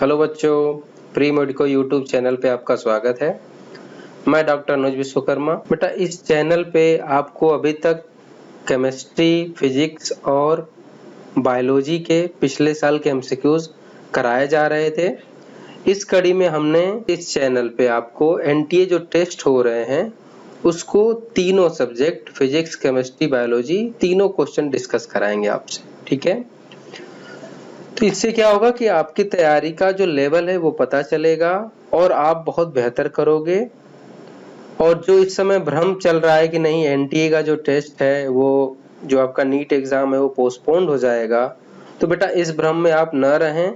Hello बच्चों, pre medico YouTube channel पे आपका स्वागत है। मैं डॉक्टर अनुज विश्वकर्मा। बेटा इस चैनल पे आपको अभी तक केमिस्ट्री, फिजिक्स और बायोलॉजी के पिछले साल के एमसीक्यूज कराए जा रहे थे। इस कड़ी में हमने इस चैनल पे आपको एनटीए जो टेस्ट हो रहे हैं उसको तीनों सब्जेक्ट फिजिक्स, केमिस्ट्री, बायोलॉजी तीनों क्वेश्चन डिस्कस कराएंगे आपसे, ठीक है। तो इससे क्या होगा कि आपकी तैयारी का जो लेवल है वो पता चलेगा और आप बहुत बेहतर करोगे। और जो इस समय भ्रम चल रहा है कि नहीं एनटीए का जो टेस्ट है वो जो आपका नीट एग्जाम है वो पोस्टपोन्ड हो जाएगा, तो बेटा इस भ्रम में आप न रहें।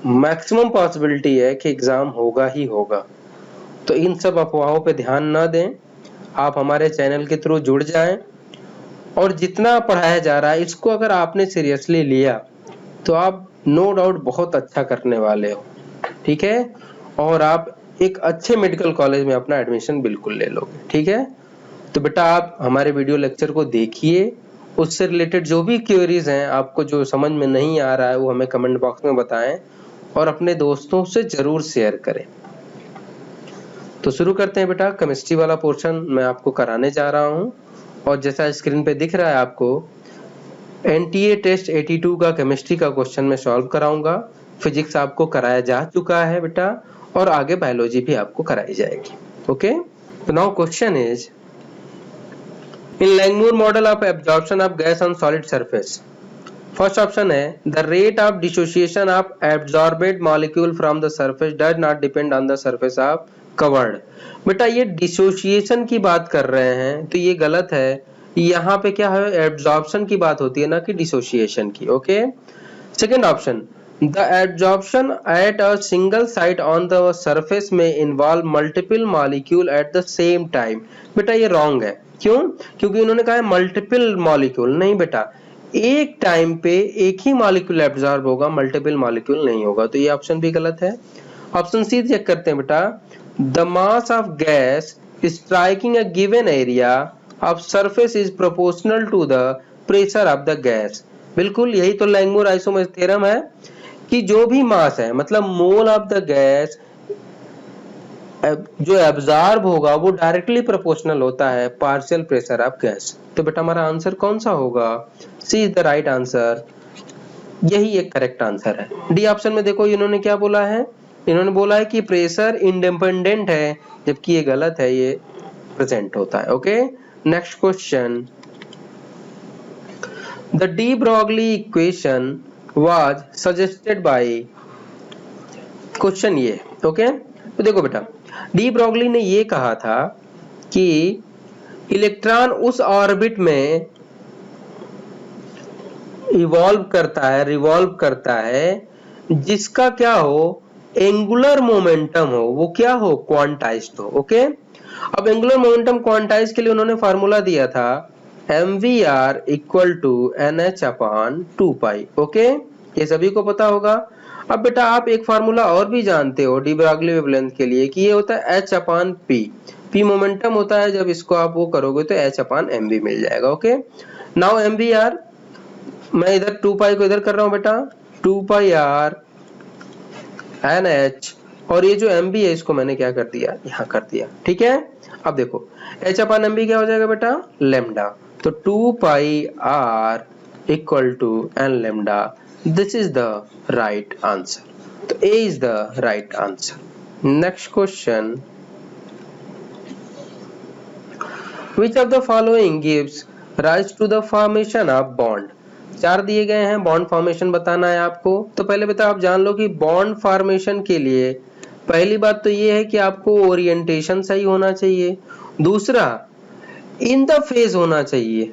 मैक्सिमम पॉसिबिलिटी है कि एग्जाम होगा ही होगा। तो इन सब अफवाहों पे ध्यान न दें, आप हमारे चैनल के थ्रू जुड़ जाएं और जितना पढ़ाया जा रहा है इसको अगर आपने सीरियसली लिया तो आप नो डाउट बहुत अच्छा करने वाले हो, ठीक है। और आप एक अच्छे मेडिकल कॉलेज में अपना एडमिशन बिल्कुल ले लोगे, ठीक है। तो बेटा आप हमारे वीडियो लेक्चर को देखिए, उससे रिलेटेड जो भी क्वेरीज हैं, आपको जो समझ में नहीं आ रहा है वो हमें कमेंट बॉक्स में बताएं और अपने दोस्तों से जरूर शेयर करें। तो शुरू करते हैं बेटा। केमिस्ट्री वाला पोर्शन मैं आपको कराने जा रहा हूँ और जैसा स्क्रीन पे दिख रहा है आपको एनटीए टेस्ट 82 का केमिस्ट्री का क्वेश्चन मैं सॉल्व कराऊंगा। फिजिक्स आपको कराया जा चुका है बेटा और आगे बायोलॉजी भी आपको कराई जाएगी, ओके। तो now question is in Langmuir model of absorption of gas on solid surface. First option है the rate of dissociation of absorbed molecule from the surface does not depend on the surface of covered. बेटा ये dissociation की बात कर रहे हैं तो ये गलत है। यहाँ पे क्या है, एब्जॉर्प्शन की बात होती है ना कि डिसोसिएशन की, okay. Second option the absorption at a single site on the surface में involve multiple molecule at the same time. बेटा ये रॉन्ग है। क्यों? क्योंकि उन्होंने कहा है मल्टीपल मॉलिक्यूल। नहीं बेटा, एक टाइम पे एक ही मॉलिक्यूल एब्जॉर्ब होगा, मल्टीपल मॉलिक्यूल नहीं होगा। तो ये ऑप्शन भी गलत है। ऑप्शन सी चेक करते हैं बेटा। The mass of gas striking a given area of surface is proportional to the pressure of the gas. बिल्कुल यही तो लैंगमूर आइसोमर्स थ्योरम है कि जो भी मास है मतलब मोल ऑफ द गैस जो एब्जॉर्ब होगा वो डायरेक्टली प्रोपोर्शनल होता है पार्शियल प्रेशर ऑफ गैस। तो बेटा हमारा आंसर कौन सा होगा? C is the right answer. यही एक करेक्ट आंसर है। डी ऑप्शन में देखो इन्होंने क्या बोला है, इन्होंने बोला है कि प्रेशर इंडिपेंडेंट है, जबकि ये गलत है, ये प्रेजेंट होता है, okay. Next question the de Broglie equation was suggested by. Question ये, ओके। तो देखो बेटा डी ब्रॉगली ने ये कहा था कि इलेक्ट्रॉन उस ऑर्बिट में इवॉल्व करता है, रिवॉल्व करता है जिसका क्या हो, एंगुलर मोमेंटम हो, वो क्या हो, क्वांटाइज्ड हो, ओके। अब एंगुलर मोमेंटम क्वांटाइज के लिए उन्होंने फार्मूला दिया था mvr equal to nh upon 2 pi, okay. ये सभी को पता होगा। अब बेटा आप एक फार्मूला और भी जानते हो डी ब्रॉगली वेवलेंथ के लिए कि ये होता है h upon p। p momentum होता है, जब इसको आप वो करोगे तो h अपॉन mv मिल जाएगा, ओके। नाउ mvr मैं इधर 2 पाई को इधर कर रहा हूं बेटा, 2 पाई r nh और ये जो mb है इसको मैंने क्या कर दिया, यहाँ कर दिया, ठीक है। अब देखो h अपॉन mb क्या हो जाएगा बेटा, लैम्डा। तो 2 pi r equal to n lambda. This is the right answer. तो a is the right answer. Next question which of the following gives rise to the formation of bond। 4 दिए गए हैं, bond formation बताना है आपको। तो पहले बेटा आप जान लो कि बॉन्ड फॉर्मेशन के लिए पहली बात तो ये है कि आपको ओरिएंटेशन सही होना चाहिए। दूसरा इन द फेज होना चाहिए,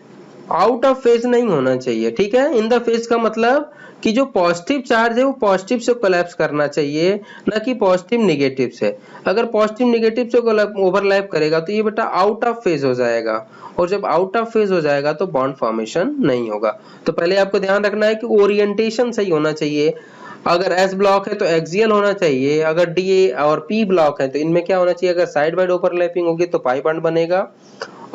आउट ऑफ फेज नहीं होना चाहिए, ठीक है। इन द फेज का मतलब कि जो पॉजिटिव चार्ज है वो पॉजिटिव से कोलैप्स करना चाहिए, ना कि पॉजिटिव नेगेटिव से। अगर पॉजिटिव नेगेटिव से ओवरलैप करेगा तो ये बेटा आउट ऑफ फेज हो जाएगा, और जब आउट ऑफ फेज हो जाएगा तो बॉन्ड फॉर्मेशन नहीं होगा। तो पहले आपको ध्यान रखना है कि ओरिएंटेशन सही होना चाहिए। अगर S ब्लॉक है तो एक्सियल होना चाहिए, अगर D और P ब्लॉक है तो इनमें क्या होना चाहिए, अगर साइड बाइड ओवरलैपिंग होगी तो पाई बॉन्ड बनेगा,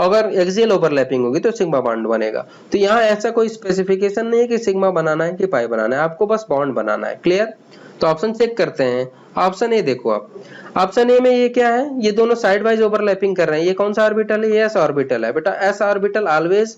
अगर एक्सियल ओवरलैपिंग होगी तो सिग्मा बॉन्ड बनेगा। तो यहाँ ऐसा कोई स्पेसिफिकेशन नहीं है कि सिग्मा बनाना है कि पाई बनाना है, आपको बस बॉन्ड बनाना है। क्लियर? तो ऑप्शन चेक करते हैं। ऑप्शन ए देखो आप, ऑप्शन ए में ये क्या है, ये दोनों साइड वाइज ओवरलैपिंग कर रहे हैं। ये कौन सा ऑर्बिटल है? ये एस ऑर्बिटल है बेटा। S orbital always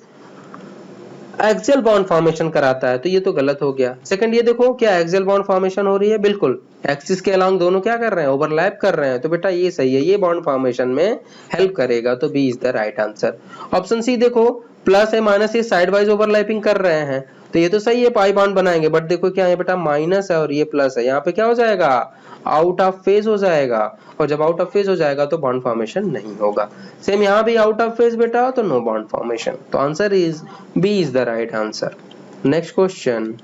axial bond formation कराता है, तो ये तो गलत हो गया। सेकंड ये देखो, क्या एक्सियल बॉन्ड फॉर्मेशन हो रही है? बिल्कुल, एक्सिस के अलोंग दोनों क्या कर रहे हैं? ओवरलैप कर रहे हैं, तो बेटा ये सही है, ये बॉन्ड फॉर्मेशन में हेल्प करेगा, तो B is the right answer. Option C देखो, प्लस है माइनस ये साइड वाइज ओवरलैपिंग कर रहे हैं, तो ये तो सही है, पाई बॉन्ड बनाएंगे। बट देखो क्या है बेटा, माइनस है और ये प्लस है, यहाँ पे क्या हो जाएगा? आउट ऑफ फेज हो जाएगा, और जब आउट ऑफ फेज हो जाएगा तो बॉन्ड फॉर्मेशन नहीं होगा। सेम यहाँ भी आउट ऑफ फेज बेटा, तो नो बॉन्ड फॉर्मेशन। तो answer is B is the right answer. Next question,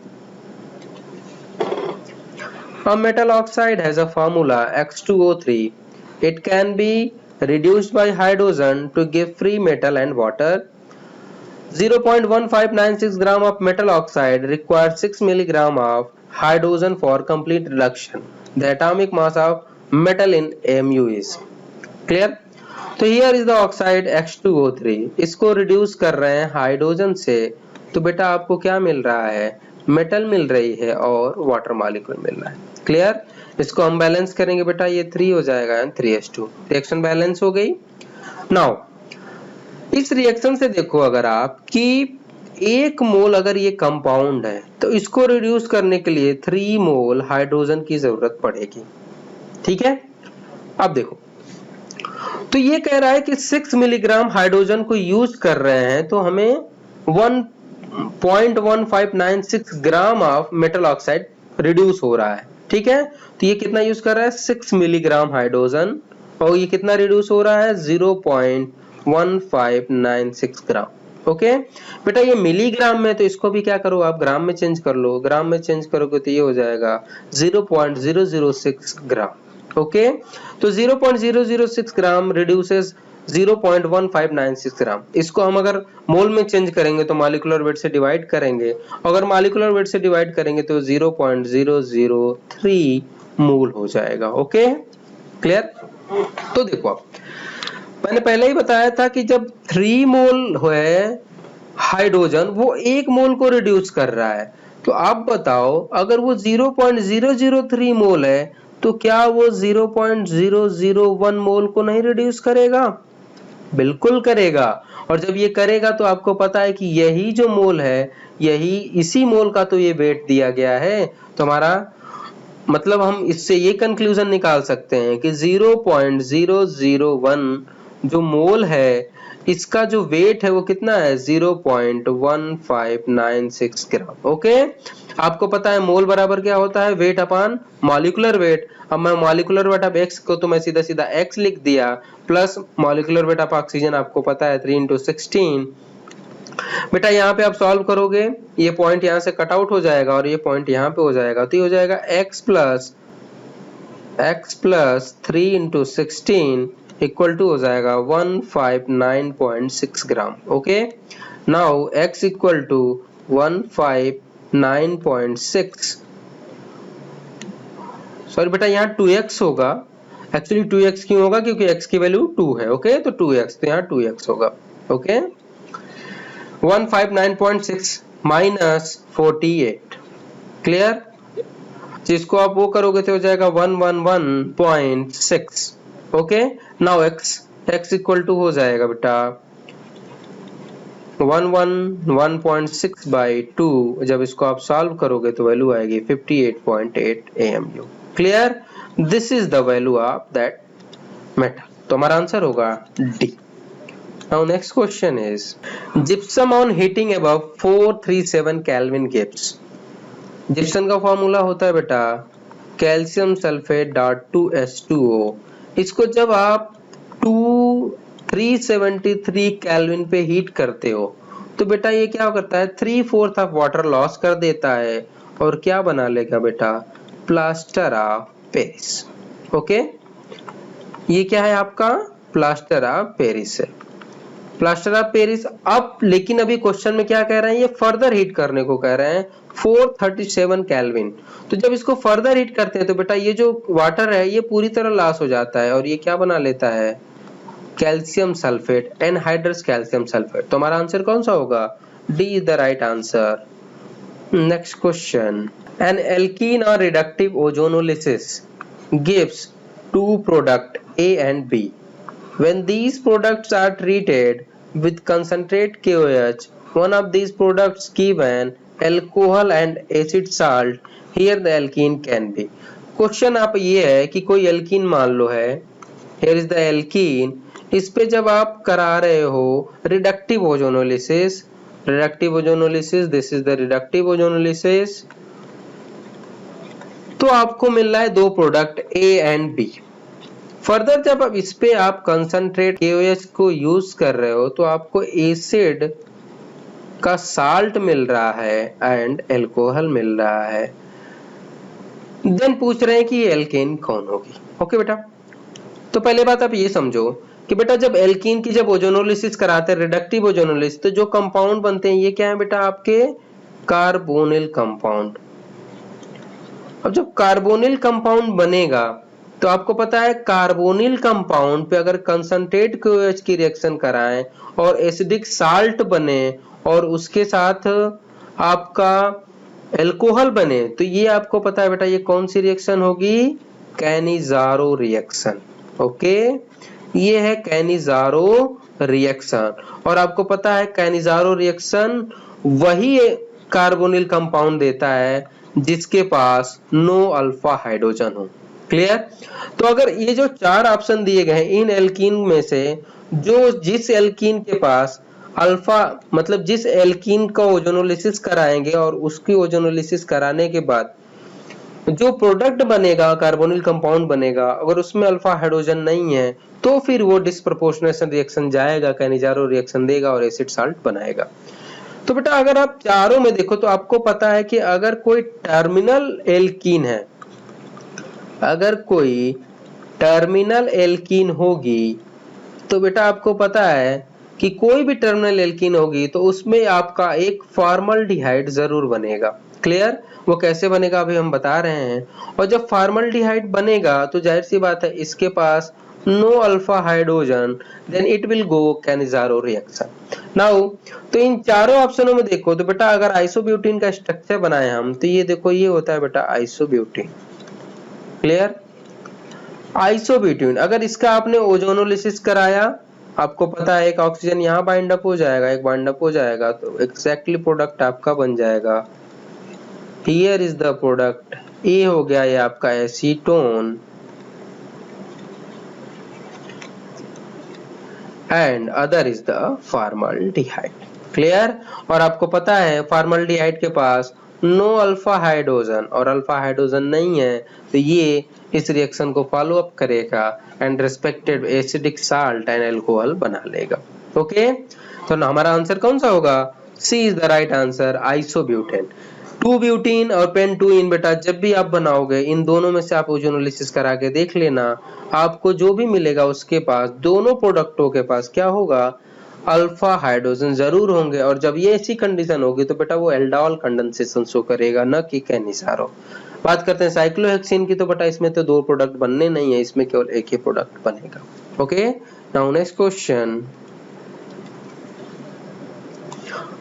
a metal oxide has a formula X2O3. It can be reduced by hydrogen to give free metal and water. 0.1596 gram of metal oxide requires 6 milligram of hydrogen for complete reduction. The atomic mass of metal in mu is. Clear? तो here is the oxide X2O3. इसको reduce कर रहे हैं hydrogen से, तो बेटा आपको क्या मिल रहा है? मेटल मिल रही है और वाटर मॉलिक्यूल मिल रहा है। क्लियर? इसको हम बैलेंस करेंगे बेटा, ये 3 हो जाएगा एंड 3s2, रिएक्शन बैलेंस हो गई। नाउ इस रिएक्शन से देखो, अगर आप कि 1 मोल अगर ये कंपाउंड है, तो इसको रिड्यूस करने के लिए 3 मोल हाइड्रोजन की जरूरत पड़ेगी। ठीक है? अब देखो, तो ये कह रहा है कि 6 मिलीग्राम हाइड्रोजन को यूज कर रहे हैं, तो हमें 1.1596 gram of metal oxide reduce हो रहा है। ठीक है? तो ये कितना यूज कर रहा है? 6 मिलीग्राम हाइड्रोजन, और ये कितना रिड्यूस हो रहा है? 0.1596 ग्राम। ओके बेटा, ये मिलीग्राम में, तो इसको भी क्या करो आप, ग्राम में चेंज कर लो। ग्राम में चेंज करोगे तो ये हो जाएगा 0.006 ग्राम। ओके, तो 0.006 ग्राम रिड्यूसेस 0.1596 ग्राम। इसको हम अगर मोल में चेंज करेंगे तो मॉलिक्यूलर वेट से डिवाइड करेंगे, अगर मॉलिक्यूलर वेट से डिवाइड करेंगे तो 0.003 मोल हो जाएगा। Okay, clear? तो देखो, आप मैंने पहले ही बताया था कि जब 3 मोल है हाइड्रोजन, वो 1 मोल को रिड्यूस कर रहा है। तो आप बताओ, अगर वो 0.003 मोल है, तो क्या वो 0.001 मोल को नहीं रिड्यूस करेगा? बिल्कुल करेगा। और जब ये करेगा तो आपको पता है कि यही जो मोल है, यही इसी मोल का तो ये वेट दिया गया है। तो हमारा मतलब हम इससे ये कंक्लूजन निकाल सकते हैं कि 0.001 जो मोल है, इसका जो वेट है वो कितना है? 0.1596 ग्राम। ओके, आपको पता है मोल बराबर क्या होता है? Weight upon molecular weight. अब मैं मॉलिक्यूलर वेट ऑफ x को तो मैं सीधा सीधा x लिख दिया, plus molecular weight of oxygen आपको पता है 3 × 16। बेटा यहाँ पे आप सॉल्व करोगे, ये पॉइंट यहाँ से कट आउट हो जाएगा और ये पॉइंट यहाँ पे हो जाएगा, तो ये हो जाएगा x प्लस 3 × 16 इक्वल टू हो जाएगा 159.6 gram. Okay, now x equal to 159.6, sorry बेटा यहाँ 2x होगा। एक्चुअली 2x क्यों होगा? क्योंकि x की वैल्यू 2 है। ओके, तो 2x, तो यहाँ 2x होगा। Okay, 159.6 minus 48। क्लियर? जिसको आप वो करोगे तो हो जाएगा 111.6। Okay, now x equal to हो जाएगा बेटा 111.6 बाई 2। जब इसको आप सॉल्व करोगे तो वैल्यू आएगी 58.8 AMU। Clear? This is the value of that metal. तो हमारा आंसर होगा D. Now next question is, gypsum on heating above 437 kelvin gives. Gypsum का फॉर्मूला होता है बेटा कैल्शियम सल्फेट डॉट 2s2o। इसको जब आप 373 केल्विन पे हीट करते हो तो बेटा ये क्या करता है? 3/4 ऑफ वाटर लॉस कर देता है और क्या बना लेगा बेटा? Plaster of Paris. ओके, ये क्या है आपका? प्लास्टर ऑफ पेरिस है। Plaster of Paris. अब लेकिन अभी क्वेश्चन में क्या कह रहे हैं? ये फर्दर हीट करने को कह रहे हैं 437 केल्विन। तो जब इसको फर्दर हीट करते हैं तो बेटा ये जो वाटर है ये पूरी तरह लॉस हो जाता है और ये क्या बना लेता है? Calcium sulphate, anhydrous calcium sulphate. तो हमारा आंसर कौन सा होगा? D is the right answer. Next question, an alkene और reductive ozonolysis gives two product A and B. When these products are treated with concentrate KOH, one of these products give an alcohol and acid salt. Here the alkene can be. Question आप ये है कि कोई alkene मान लो है, here is the alkene, इस पे जब आप करा रहे हो reductive ozonolysis, this is the reductive ozonolysis, तो आपको मिल रहा है दो product A and B। Further जब अब इस पे आप कंसंट्रेट KOH को यूज कर रहे हो तो आपको एसिड का साल्ट मिल रहा है एंड अल्कोहल मिल रहा है। देन पूछ रहे हैं कि ये एल्केन कौन होगी। ओके बेटा, तो पहले बात आप ये समझो कि बेटा जब एल्कीन की जब ओजोनोलिसिस कराते हैं, रिडक्टिव ओजोनोलिसिस, तो जो कंपाउंड बनते हैं ये क्या है बेटा? आपके कार्बोनिल कंपाउंड। अब जब कार्बोनिल कंपाउंड बनेगा तो आपको पता है कार्बोनिल कंपाउंड पे अगर कंसंट्रेट KOH की रिएक्शन कराएं और एसिडिक साल्ट बने और उसके साथ आपका अल्कोहल बने, तो ये आपको पता है बेटा ये कौन सी रिएक्शन होगी? Cannizzaro reaction. ओके, ये है कैनिजारो रिएक्शन। और आपको पता है कैनिजारो रिएक्शन वही कार्बोनिल कंपाउंड देता है जिसके पास नो अल्फा हाइड्रोजन हो। क्लियर? तो अगर ये जो चार ऑप्शन दिए गए हैं इन एल्कीन में से जो जिस एल्कीन के पास अल्फा मतलब जिस एल्कीन का ओजोनोलिसिस कराएंगे और उसकी ओजोनोलिसिस कराने के बाद जो प्रोडक्ट बनेगा, कार्बोनिल कंपाउंड बनेगा, अगर उसमें अल्फा हाइड्रोजन नहीं है तो फिर वो डिस्प्रपोर्शनेशन रिएक्शन जाएगा, कैनिजारो रिएक्शन देगा और एसिड साल्ट बनाएगा। तो बेटा अगर आप चारों में देखो तो आपको पता है कि अगर कोई टर्मिनल एल्कीन है, अगर कोई टर्मिनल एल्कीन होगी तो बेटा आपको पता है कि कोई भी टर्मिनल एल्कीन होगी तो उसमें आपका एक फॉर्मल्डिहाइड जरूर बनेगा। क्लियर? वो कैसे बनेगा अभी हम बता रहे हैं। और जब फॉर्मल्डिहाइड बनेगा तो जाहिर सी बात है इसके पास no alpha hydrogen, then it will go Cannizzaro reaction. Now तो इन चारों ऑप्शनों में देखो तो बेटा अगर आइसोब्यूटीन का स्ट्रक्चर बनाए हम तो ये देखो ये होता है बेटा आइसोब्यूटीन। क्लियर? आइसोब्यूटीन अगर इसका आपने ओजोनोलिसिस कराया, आपको पता है एक ऑक्सीजन यहाँ बाइंड अप हो जाएगा, एक बाइंड अप हो जाएगा, तो एग्जैक्टली प्रोडक्ट आपका बन जाएगा। Here is the product, A हो गया ये आपका acetone and other is the formaldehyde. Clear? और आपको पता है फॉर्मल्डिहाइड के पास नो अल्फा हाइड्रोजन और अल्फा हाइड्रोजन नहीं है तो ये इस रिएक्शन को फॉलो अप करेगा and respected acidic salt and alcohol बना लेगा। ओके, तो हमारा आंसर कौन सा होगा? C is the right answer, isobutane. 2 butene और पेंटूइन बेटा जब भी आप बनाओगे इन दोनों में से आप ओजोनोलिसिस करा के देख लेना, आपको जो भी मिलेगा उसके पास दोनों प्रोडक्टों के पास क्या होगा? अल्फा हाइड्रोजन जरूर होंगे। और जब ये ऐसी कंडीशन होगी तो बेटा वो एल्डोल कंडेंसेशन शो करेगा, न कि कैनिजारो। बात करते हैं साइक्लोहेक्सिन की, तो बेटा इसमें तो दो प्रोडक्ट बनने नहीं है, इसमें केवल एक ही प्रोडक्ट बनेगा। Okay, now next question,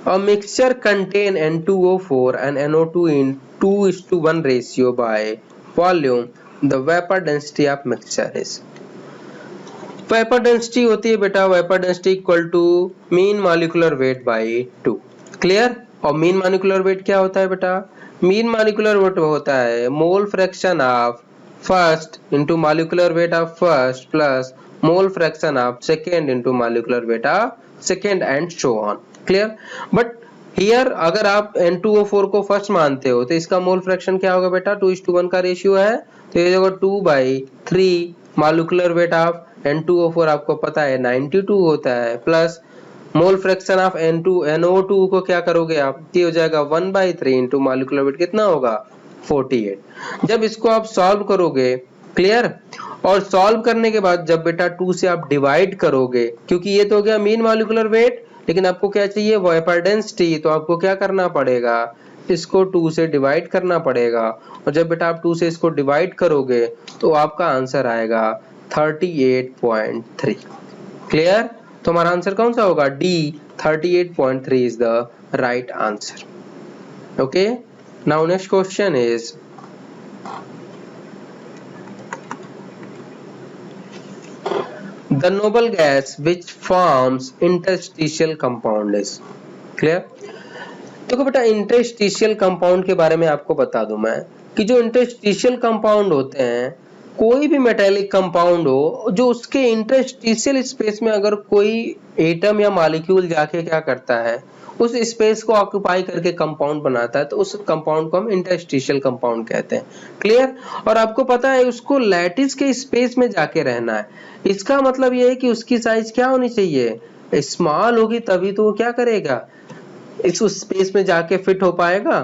a mixture contain N2O4 and NO2 in 2:1 ratio by volume, the vapor density of mixture is। Vapour density होती है बेटा vapour density equal to mean molecular weight by 2। Clear? और mean molecular weight क्या होता है बेटा? Mean molecular weight होता है mole fraction of first into molecular weight of first plus mole fraction of second into molecular weight of second and so on. Clear? But here अगर आप N2O4 को first मानते हो तो इसका मोल फ्रैक्शन क्या होगा बेटा? 2:1 का रेशियो है तो ये होगा 2/3 मॉलिक्यूलर वेट ऑफ N2O4 आपको पता है 92 होता है plus mole fraction of NO2 को क्या करोगे आप? ये हो जाएगा 1/3 इंटू मॉलिक्यूलर वेट कितना होगा? 48। जब इसको आप सॉल्व करोगे, क्लियर, और सॉल्व करने के बाद जब बेटा 2 से आप डिवाइड करोगे, क्योंकि ये तो हो गया मीन मॉलिक्यूलर वेट, लेकिन आपको क्या चाहिए? Vapour density. तो आपको क्या करना पड़ेगा? इसको 2 से डिवाइड करना पड़ेगा। और जब बेटा आप 2 से इसको डिवाइड करोगे तो आपका आंसर आएगा 38.3। क्लियर? तो हमारा आंसर कौन सा होगा? D 38.3 is the right answer. Okay, now next question is the noble gas which forms interstitial compound is. Clear? देखो बेटा, इंटरस्टिशियल कंपाउंड के बारे में आपको बता दूं मैं कि जो इंटरस्टिशियल कंपाउंड होते हैं, कोई भी मेटेलिक कंपाउंड हो जो उसके इंटरस्टिशियल स्पेस में अगर कोई एटम या मॉलिक्यूल जाके क्या करता है, उस स्पेस को ऑक्यूपाई करके कंपाउंड बनाता है, तो उस कंपाउंड को हम इंटरस्टिशियल कंपाउंड कहते हैं. क्लियर? और आपको पता है उसको लैटिस के स्पेस में जाके रहना है. इसका मतलब ये है कि उसकी साइज क्या होनी चाहिए? स्मॉल होगी, तभी तो वो क्या करेगा, इस स्पेस में जाके फिट हो पाएगा.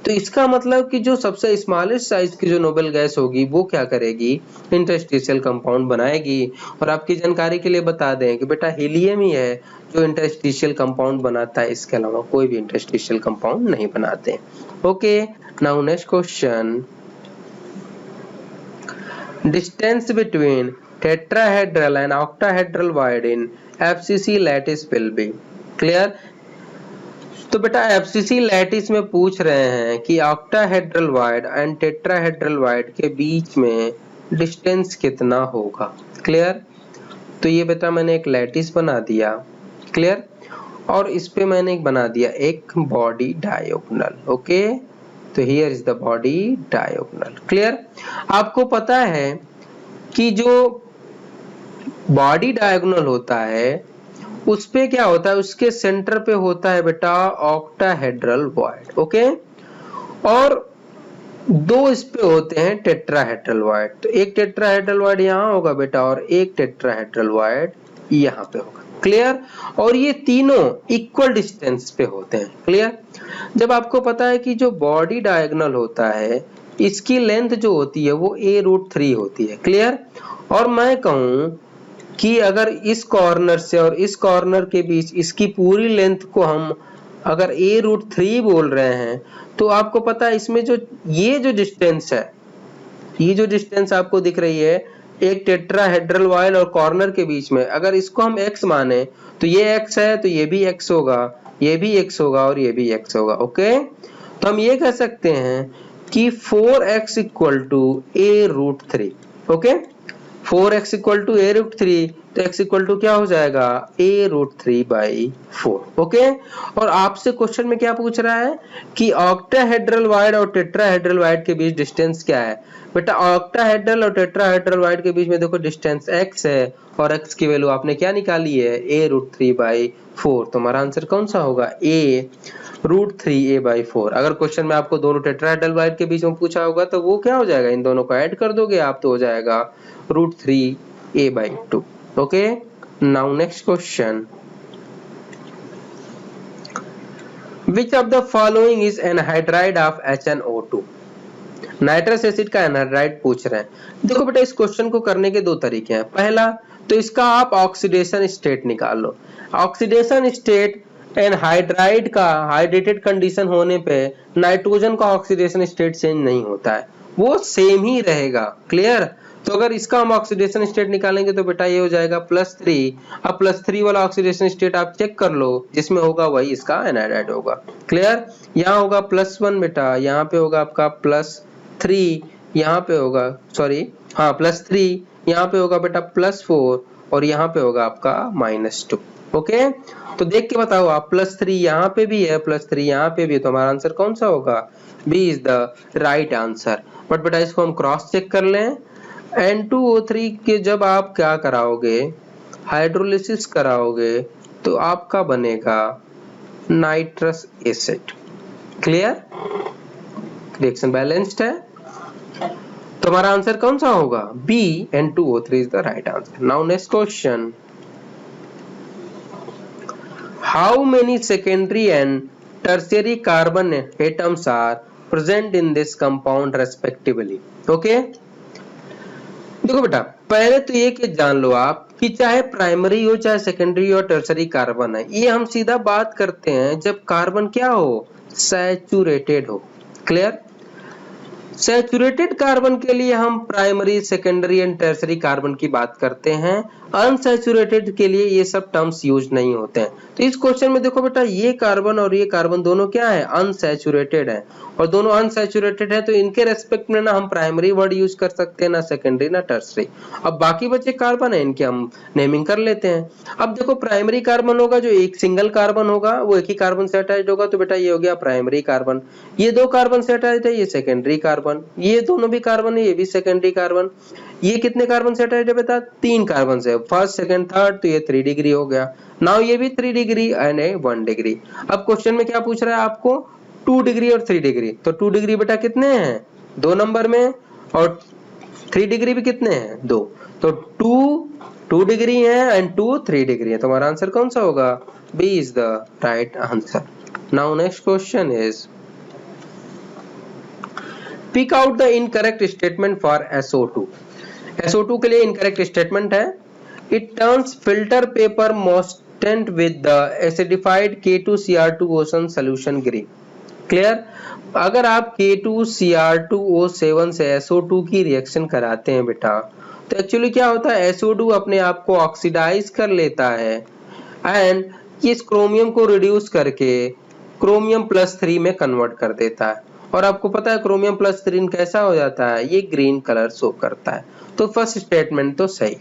तो इसका मतलब कि जो सबसे स्मॉलेस्ट साइज की जो नोबल गैस होगी वो क्या करेगी? इंटरस्टिशियल कंपाउंड बनाएगी. और आपकी जानकारी के लिए बता दें कि बेटा हीलियम ही है जो इंटरस्टिशियल कंपाउंड बनाता है, इसके अलावा कोई भी इंटरस्टिशियल कंपाउंड नहीं बनाते. Okay, now next question. Distance between tetrahedral and octahedral wide in FCC lattice will be. Clear? तो बेटा एफसीसी लैटिस में पूछ रहे हैं कि octahedral wide and tetrahedral void के बीच में डिस्टेंस कितना होगा. क्लियर? तो ये बेटा मैंने एक लैटिस बना दिया. क्लियर? और इस पे मैंने एक बना दिया एक बॉडी डायगोनल. ओके, तो here is the body diagonal. Clear? आपको पता है कि जो बॉडी डायगोनल होता है उस पे क्या होता है, उसके सेंटर पे होता है बेटा ऑक्टाहेड्रल वाइड. ओके, और दो इस पे होते हैं टेट्राहेड्रल वाइड. तो एक टेट्राहेड्रल वाइड यहाँ होगा बेटा और एक टेट्राहेड्रल वाइड यहाँ पे होगा. क्लियर? और ये तीनों इक्वल डिस्टेंस पे होते हैं. क्लियर? जब आपको पता है कि जो बॉडी डायगोनल होता है इसकी लेंथ जो होती है वो a√3 होती है. क्लियर? और मैं कहूं कि अगर इस कॉर्नर से और इस कॉर्नर के बीच इसकी पूरी लेंथ को हम अगर a√3 बोल रहे हैं, तो आपको पता है इसमें जो ये जो डिस्टेंस है, ये जो डिस्टेंस आपको दिख रही है एक टेट्राहेड्रल वाइड और कॉर्नर के बीच में, अगर इसको हम x माने तो ये x है, तो ये भी x होगा, ये भी x होगा और ये भी x होगा. ओके, तो हम ये कह सकते हैं कि 4x = a√3. Okay, 4x = a√3, तो x = क्या हो जाएगा? a√3/4. ओके, और आपसे क्वेश्चन में क्या पूछ रहा है कि ऑक्टाहेड्रल वाइड और टेट्राहेड्रल वाइड के बीच डिस्टेंस क्या है. बेटा ऑक्टाहेड्रल और टेट्राहेड्रल वाइड के बीच में देखो डिस्टेंस x है और x की वैल्यू आपने क्या निकाली है? a√3/4. तो हमारा आंसर कौन सा होगा? a√3a/4. अगर क्वेश्चन में आपको दोनों टेट्राहेड्रल वाइड के बीच में पूछा होगा तो वो क्या हो जाएगा? इन दोनों को ऐड कर दोगे आप तो हो जाएगा √3a/2. Okay, now next question. Which of the following is anhydride of HNO2? Nitrous acid का एनहाइड्राइड पूछ रहे हैं. देखो बेटा इस क्वेश्चन को करने के दो तरीके हैं. पहला तो इसका आप ऑक्सीडेशन स्टेट निकाल लो. ऑक्सीडेशन स्टेट एनहाइड्राइड का हाइड्रेटेड कंडीशन होने पे नाइट्रोजन का ऑक्सीडेशन स्टेट चेंज नहीं होता है, वो सेम ही रहेगा. क्लियर? तो अगर इसका हम ऑक्सीडेशन स्टेट निकालेंगे तो बेटा ये हो जाएगा +3. अब +3 वाला ऑक्सीडेशन स्टेट आप चेक कर लो, जिसमें होगा वही इसका एनहाइड्राइड होगा. क्लियर? यहाँ होगा +1 बेटा, यहाँ पे होगा आपका +3, यहाँ पे होगा +3, यहाँ पे होगा बेटा +4 और यहाँ पे होगा आपका -2. ओके, तो देख के बताओ आप, +3 यहाँ पे भी है, +3 यहाँ पे भी है, तो हमारा आंसर कौन सा होगा? B is the right answer. But बेटा इसको हम क्रॉस चेक कर लें. N2O3 के जब आप क्या कराओगे, हाइड्रोलिसिस कराओगे, तो आपका बनेगा nitrous acid. Clear? Reaction balanced है, तो हमारा आंसर कौन सा होगा? B, N2O3 is the right answer. Now next question. How many secondary and tertiary carbon atoms are present in this compound respectively? Okay, देखो बेटा पहले तो ये कि जान लो आप कि चाहे प्राइमरी हो चाहे सेकेंडरी हो टर्शरी कार्बन है, ये हम सीधा बात करते हैं जब कार्बन क्या हो? सैचुरेटेड हो. क्लियर? सैचुरेटेड कार्बन के लिए हम primary, secondary and tertiary carbon की बात करते हैं। अनसैचुरेटेड के लिए ये सब टर्म्स यूज नहीं होते हैं। तो इस क्वेश्चन में देखो बेटा, ये कार्बन और ये कार्बन दोनों क्या है, अनसैचुरेटेड है, और दोनों अनसैचुरेटेड है, तो इनके रेस्पेक्ट में ना हम प्राइमरी वर्ड यूज कर सकते हैं, ना सेकेंडरी ना टर्सरी। अब बाकी बचे कार्बन है, इनके हम नेमिंग कर लेते हैं। अब देखो, प्राइमरी कार्बन होगा जो एक सिंगल कार्बन होगा, वो एक ही कार्बन से अटैच्ड होगा, तो बेटा ये हो गया प्राइमरी कार्बन। ये दो कार्बन से अटैच्ड है, ये सेकेंडरी कार्बन। ये दोनों भी कार्बन है, ये भी सेकेंडरी कार्बन। ये कितने कार्बन से अटैच्ड है बेटा, 3 कार्बन से, फर्स्ट सेकंड थर्ड, तो ये 3 डिग्री हो गया। नाउ ये भी 3 डिग्री एंड 1 डिग्री। अब क्वेश्चन में क्या पूछ रहा है आपको, 2 डिग्री और 3 डिग्री। तो 2 डिग्री बेटा कितने हैं, 2 नंबर में, और 3 डिग्री भी कितने हैं, 2। तो 2 डिग्री है एंड 2 3 डिग्री है। तो हमारा आंसर कौन सा होगा, B is the right answer. Now next question is, pick out the incorrect statement for SO2। SO2 के लिए इनकरेक्ट स्टेटमेंट है, it turns filter paper moistened with the acidified K2Cr2 ocean solution green. Clear. अगर आप K2Cr2O7 से SO2 की reaction कराते हैं बेटा, तो एक्चुअली क्या होता है, SO2 अपने आप को ऑक्सीडाइज कर लेता है एंड इस क्रोमियम को रिड्यूस करके क्रोमियम +3 में कन्वर्ट कर देता है। और आपको पता है क्रोमियम +3 कैसा हो जाता है, ये ग्रीन कलर शो करता है। तो फर्स्ट स्टेटमेंट तो सही।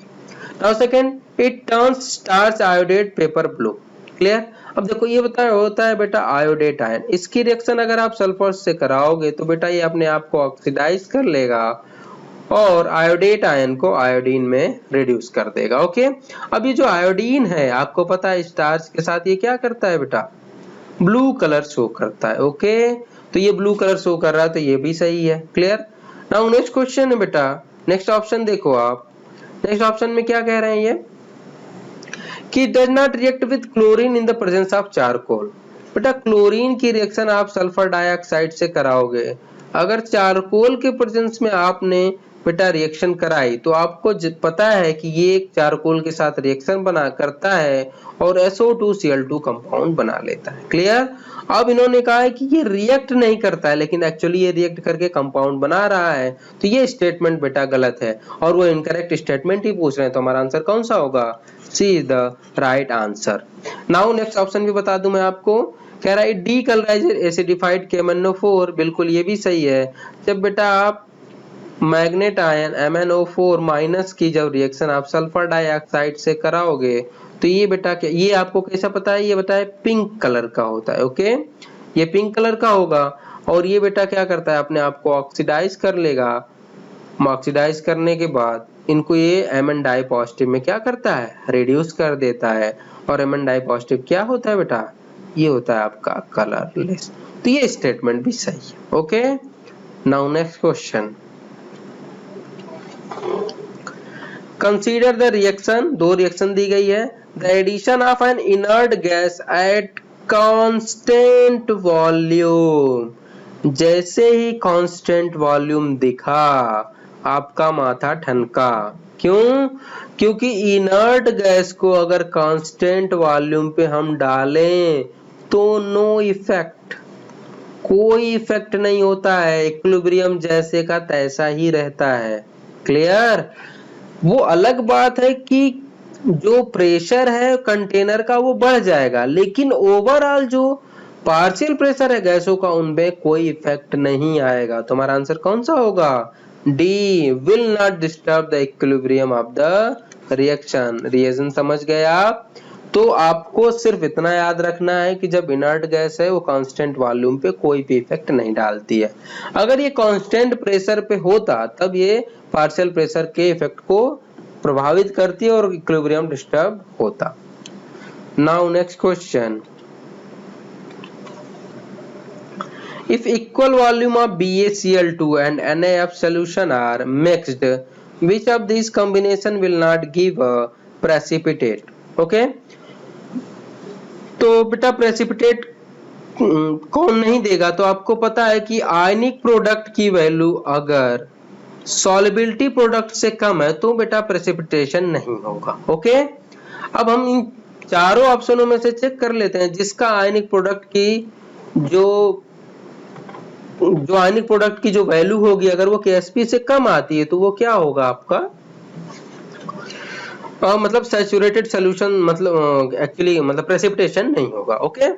Now second, it turns starch iodate paper blue. Clear. अब देखो, ये बताया होता है बेटा आयोडेट आयन, इसकी रिएक्शन अगर आप सल्फर से कराओगे तो बेटा ये अपने आप को ऑक्सीडाइज कर लेगा और आयोडेट आयन को आयोडीन में रिड्यूस कर देगा। ओके। अब ये जो आयोडीन है, आपको पता है स्टार्च के साथ ये क्या करता है बेटा, ब्लू कलर शो करता है। ओके, तो ये ब्लू कलर शो कर रहा है, तो ये भी सही है। क्लियर। नाउ नेक्स्ट क्वेश्चन है बेटा, नेक्स्ट ऑप्शन देखो आप, नेक्स्ट ऑप्शन में क्या कह रहे हैं ये, कि does not react with chlorine in the presence of charcoal. बेटा क्लोरीन की रिएक्शन आप सल्फर डाइऑक्साइड से कराओगे, अगर चारकोल के प्रेजेंस में आपने बेटा रिएक्शन कराई, तो आपको पता है कि ये एक चारकोल के साथ रिएक्शन बना करता है और SO2Cl2 कंपाउंड बना लेता है। क्लियर। अब इन्होंने कहा है कि ये रिएक्ट नहीं करता है, लेकिन एक्चुअली ये रिएक्ट करके कंपाउंड बना रहा है, तो ये स्टेटमेंट बेटा गलत है और वो इनकरेक्ट स्टेटमेंट ही पूछ रहे हैं। तो हमारा आंसर कौन सा होगा, C is the right answer. Now next option भी बता दूं मैं आपको, कह रहा है डीकलराइज्ड एसिडिफाइड KMnO4, बिल्कुल ये भी सही है। जब बेटा आप मैग्नेट आयन MnO4 माइनस की जब रिएक्शन आप सल्फर डाइऑक्साइड से कराओगे, तो ये बेटा क्या, ये आपको कैसा पता है, ये बताए पिंक कलर का होता है। ओके, ये पिंक कलर का होगा और ये बेटा क्या करता है, अपने आप को ऑक्सीडाइज कर लेगा। ऑक्सीडाइज करने के बाद इनको ये Mn डाई पॉजिटिव में क्या करता है, रिड्यूस कर देता है। और Mn डाई पॉजिटिव क्या होता है बेटा, ये होता है आपका कलरलेस। तो ये स्टेटमेंट भी सही है। Okay. Now next question, consider the reaction, 2 reaction दी गई है, the addition of an inert gas at constant volume. जैसे ही कांस्टेंट वॉल्यूम दिखा, आपका माथा ठनका। क्यों, क्योंकि इनर्ट गैस को अगर कांस्टेंट वॉल्यूम पे हम डालें तो नो इफेक्ट, कोई इफेक्ट नहीं होता है, इक्विलिब्रियम जैसे का तैसा ही रहता है। क्लियर। वो अलग बात है कि जो प्रेशर है कंटेनर का वो बढ़ जाएगा, लेकिन ओवरऑल जो पार्शियल प्रेशर है गैसों का, उनमें कोई इफेक्ट नहीं आएगा। तो हमारा आंसर कौन सा होगा, D, will not disturb the equilibrium of the reaction. Reaction समझ गए आप। तो आपको सिर्फ इतना याद रखना है कि जब इनर्ट गैस है वो कांस्टेंट वॉल्यूम पे कोई भी इफेक्ट नहीं डालती है। अगर ये कांस्टेंट प्रेशर पे होता तब ये पार्शियल प्रेशर के इफेक्ट को प्रभावित करती है और इक्विलिब्रियम डिस्टर्ब होता। Now next question, if equal volume of BaCl2 and NaF solution are mixed, which of these combination will not give a precipitate? Okay, तो बेटा प्रेसिपिटेट कौन नहीं देगा, तो आपको पता है कि आयनिक प्रोडक्ट की वैल्यू अगर सॉल्युबिलिटी प्रोडक्ट से कम है तो बेटा प्रेसिपिटेशन नहीं होगा। ओके, अब हम इन चारों ऑप्शनों में से चेक कर लेते हैं जिसका आयनिक प्रोडक्ट की जो जो आयनिक प्रोडक्ट की जो वैल्यू होगी अगर वो KSP से कम आती है तो वो क्या होगा आपका मतलब सैचुरेटेड सोल्यूशन, मतलब एक्चुअली मतलब प्रेसिपिटेशन नहीं होगा। ओके,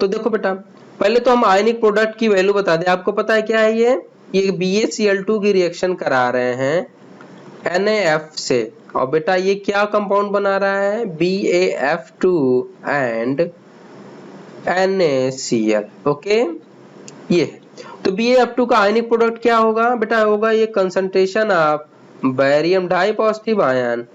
तो देखो बेटा पहले तो हम आयनिक प्रोडक्ट की वैल्यू बता दें। आपको पता है क्या है ये BaCl2 की रिएक्शन करा रहे हैं NaF से, और बेटा ये क्या कंपाउंड बना रहा है BaF2 एंड NaCl। ओके, ये तो BaF2 का आयनिक प्रोडक्ट क्या होगा बेटा, होगा ये concentration of barium di positive ion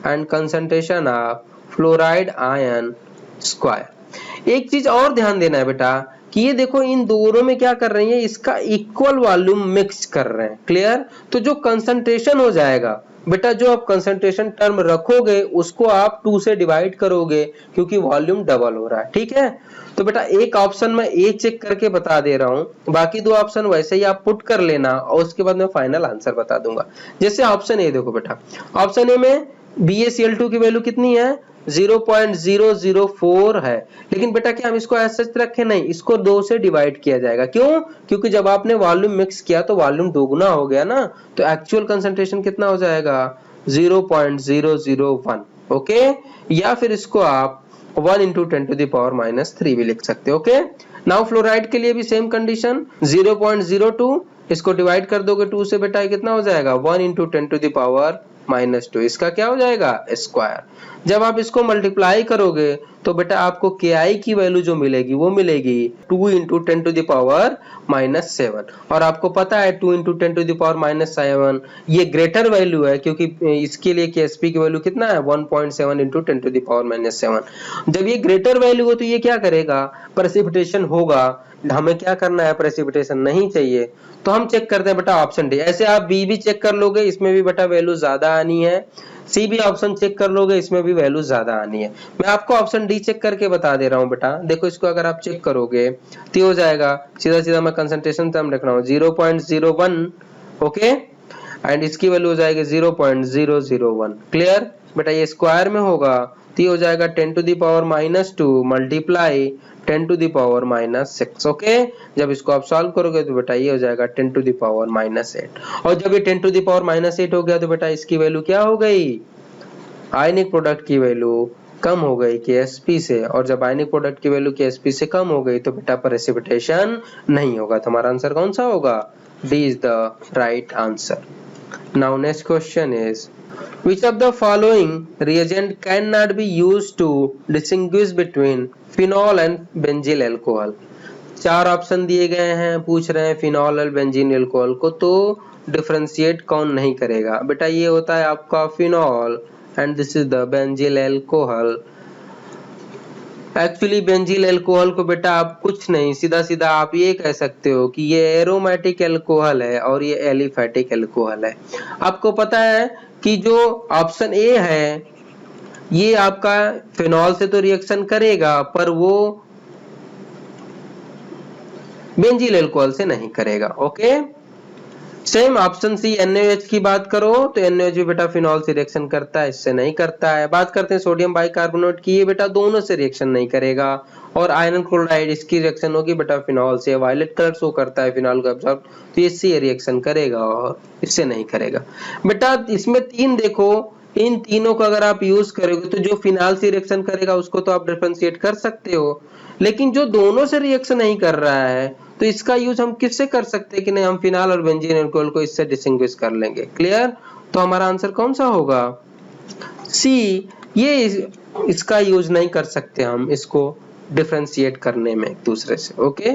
and concentration of fluoride ion square. एक चीज और ध्यान देना है बेटा कि ये देखो इन दोनों में क्या कर रही है, इसका इक्वल वॉल्यूम मिक्स कर रहे हैं। क्लियर, तो जो कंसंट्रेशन हो जाएगा बेटा, जो आप कंसंट्रेशन टर्म रखोगे उसको आप 2 से डिवाइड करोगे क्योंकि वॉल्यूम डबल हो रहा है। ठीक है, तो बेटा एक ऑप्शन में ए चेक करके बता दे रहा हूं, बाकी दो ऑप्शन वैसे ही आप पुट कर लेना और उसके बाद मैं फाइनल आंसर बता दूंगा। जैसे ऑप्शन ए देखो बेटा, ऑप्शन ए में BaCl2 की वैल्यू कितनी है 0.004 है, लेकिन बेटा क्या हम इसको ऐसे रखे, नहीं, इसको 2 से डिवाइड किया जाएगा। क्यों? क्योंकि जब आपने वॉल्यूम मिक्स किया तो वॉल्यूम दोगुना हो गया ना, तो एक्चुअल कंसंट्रेशन कितना हो जाएगा 0.001। ओके, या फिर इसको आप 1 into 10 to the power -3 भी लिख सकते हो। ओके, नाउ फ्लोराइड के लिए भी सेम कंडीशन 0.02, इसको डिवाइड कर दोगे 2 से बेटा कितना हो जाएगा 1 into 10 to the power -2, इसका क्या हो जाएगा स्क्वायर। जब आप इसको मल्टीप्लाई करोगे तो बेटा आपको Ki की वैल्यू जो मिलेगी वो मिलेगी 2 into 10 to the power -7, और आपको पता है 2 into 10 to the power -7 ये ग्रेटर वैल्यू है क्योंकि इसके लिए KSP की वैल्यू कितना है 1.7 into 10 to the power -7। जब ये ग्रेटर वैल्यू हो तो ये क्या करेगा, प्रेसिपिटेशन होगा। हमें क्या करना है, प्रेसिपिटेशन नहीं चाहिए, तो हम चेक करते हैं बेटा ऑप्शन डी। ऐसे आप बी भी चेक कर लोगे, इसमें भी बेटा वैल्यू ज्यादा आनी है। सी भी ऑप्शन चेक कर लोगे, इसमें भी वैल्यू ज्यादा आनी है। मैं आपको ऑप्शन डी चेक करके बता दे रहा हूं बेटा। देखो इसको अगर आप चेक करोगे तो हो जाएगा सीधा सीधा, मैं कंसंट्रेशन टर्म रख रहा हूं 0.01। ओके, एंड इसकी वैल्यू हो जाएगी 0.001। क्लियर बेटा, ये स्क्वायर में होगा तो ये हो जाएगा 10 to the power -2 multiply 10 to the power -6। Okay, जब इसको आप सॉल्व करोगे तो बेटा ये हो जाएगा 10 to the power -8, और जब ये 10 to the power -8 हो गया तो बेटा इसकी वैल्यू क्या हो गई, आयनिक प्रोडक्ट की वैल्यू कम हो गई KSP से, और जब आयनिक प्रोडक्ट की वैल्यू KSP से कम हो गई तो बेटा प्रेसिपिटेशन नहीं होगा। तो हमारा आंसर कौन सा होगा, D is the right answer. Now next question is which of the following reagent cannot be used to distinguish between phenol and benzyl alcohol। चार ऑप्शन दिए गए हैं, पूछ रहे हैं फिनॉल और बेंजीन अल्कोहल को तो डिफरेंशिएट कौन नहीं करेगा बेटा, ये होता है आपका phenol and this is the बेंजील alcohol. Actually बेंजील alcohol को बेटा आप कुछ नहीं, सीधा सीधा आप ये कह सकते हो कि ये एरोमेटिक अल्कोहल है और ये एलिफैटिक अल्कोहल है। आपको पता है कि जो ऑप्शन ए है ये आपका फिनॉल से तो रिएक्शन करेगा पर वो बेंजील अल्कोहल से नहीं करेगा। Okay, same option C NaOH की बात करो तो NaOH भी बेटा फिनॉल से रिएक्शन करता है, इससे नहीं करता है। बात करते हैं सोडियम बाइकार्बोनेट की, ये बेटा दोनों से रिएक्शन नहीं करेगा, और आयरन क्लोराइड इसकी रिएक्शन होगी बेटा फिनॉल से, वायलेट कलर शो करता है फिनॉल का एब्जॉर्ब, तो इससे रिएक्शन करेगा और इससे नहीं करेगा। बेटा इसमें तीन देखो, इन तीनों को अगर आप यूज करोगे तो जो फिनॉल से रिएक्शन करेगा उसको तो आप डिफरेंशिएट कर सकते हो, लेकिन जो दोनों से रिएक्शन नहीं कर रहा है तो इसका यूज हम किससे कर सकते हैं कि नहीं, हम फिनॉल और बेंजीन अल्कोहल को इससे डिस्टिंग्विश कर लेंगे। क्लियर, तो हमारा आंसर कौन सा होगा, सी। ये इसका यूज नहीं कर सकते हम इसको डिफरेंशिएट करने में एक दूसरे से। Okay,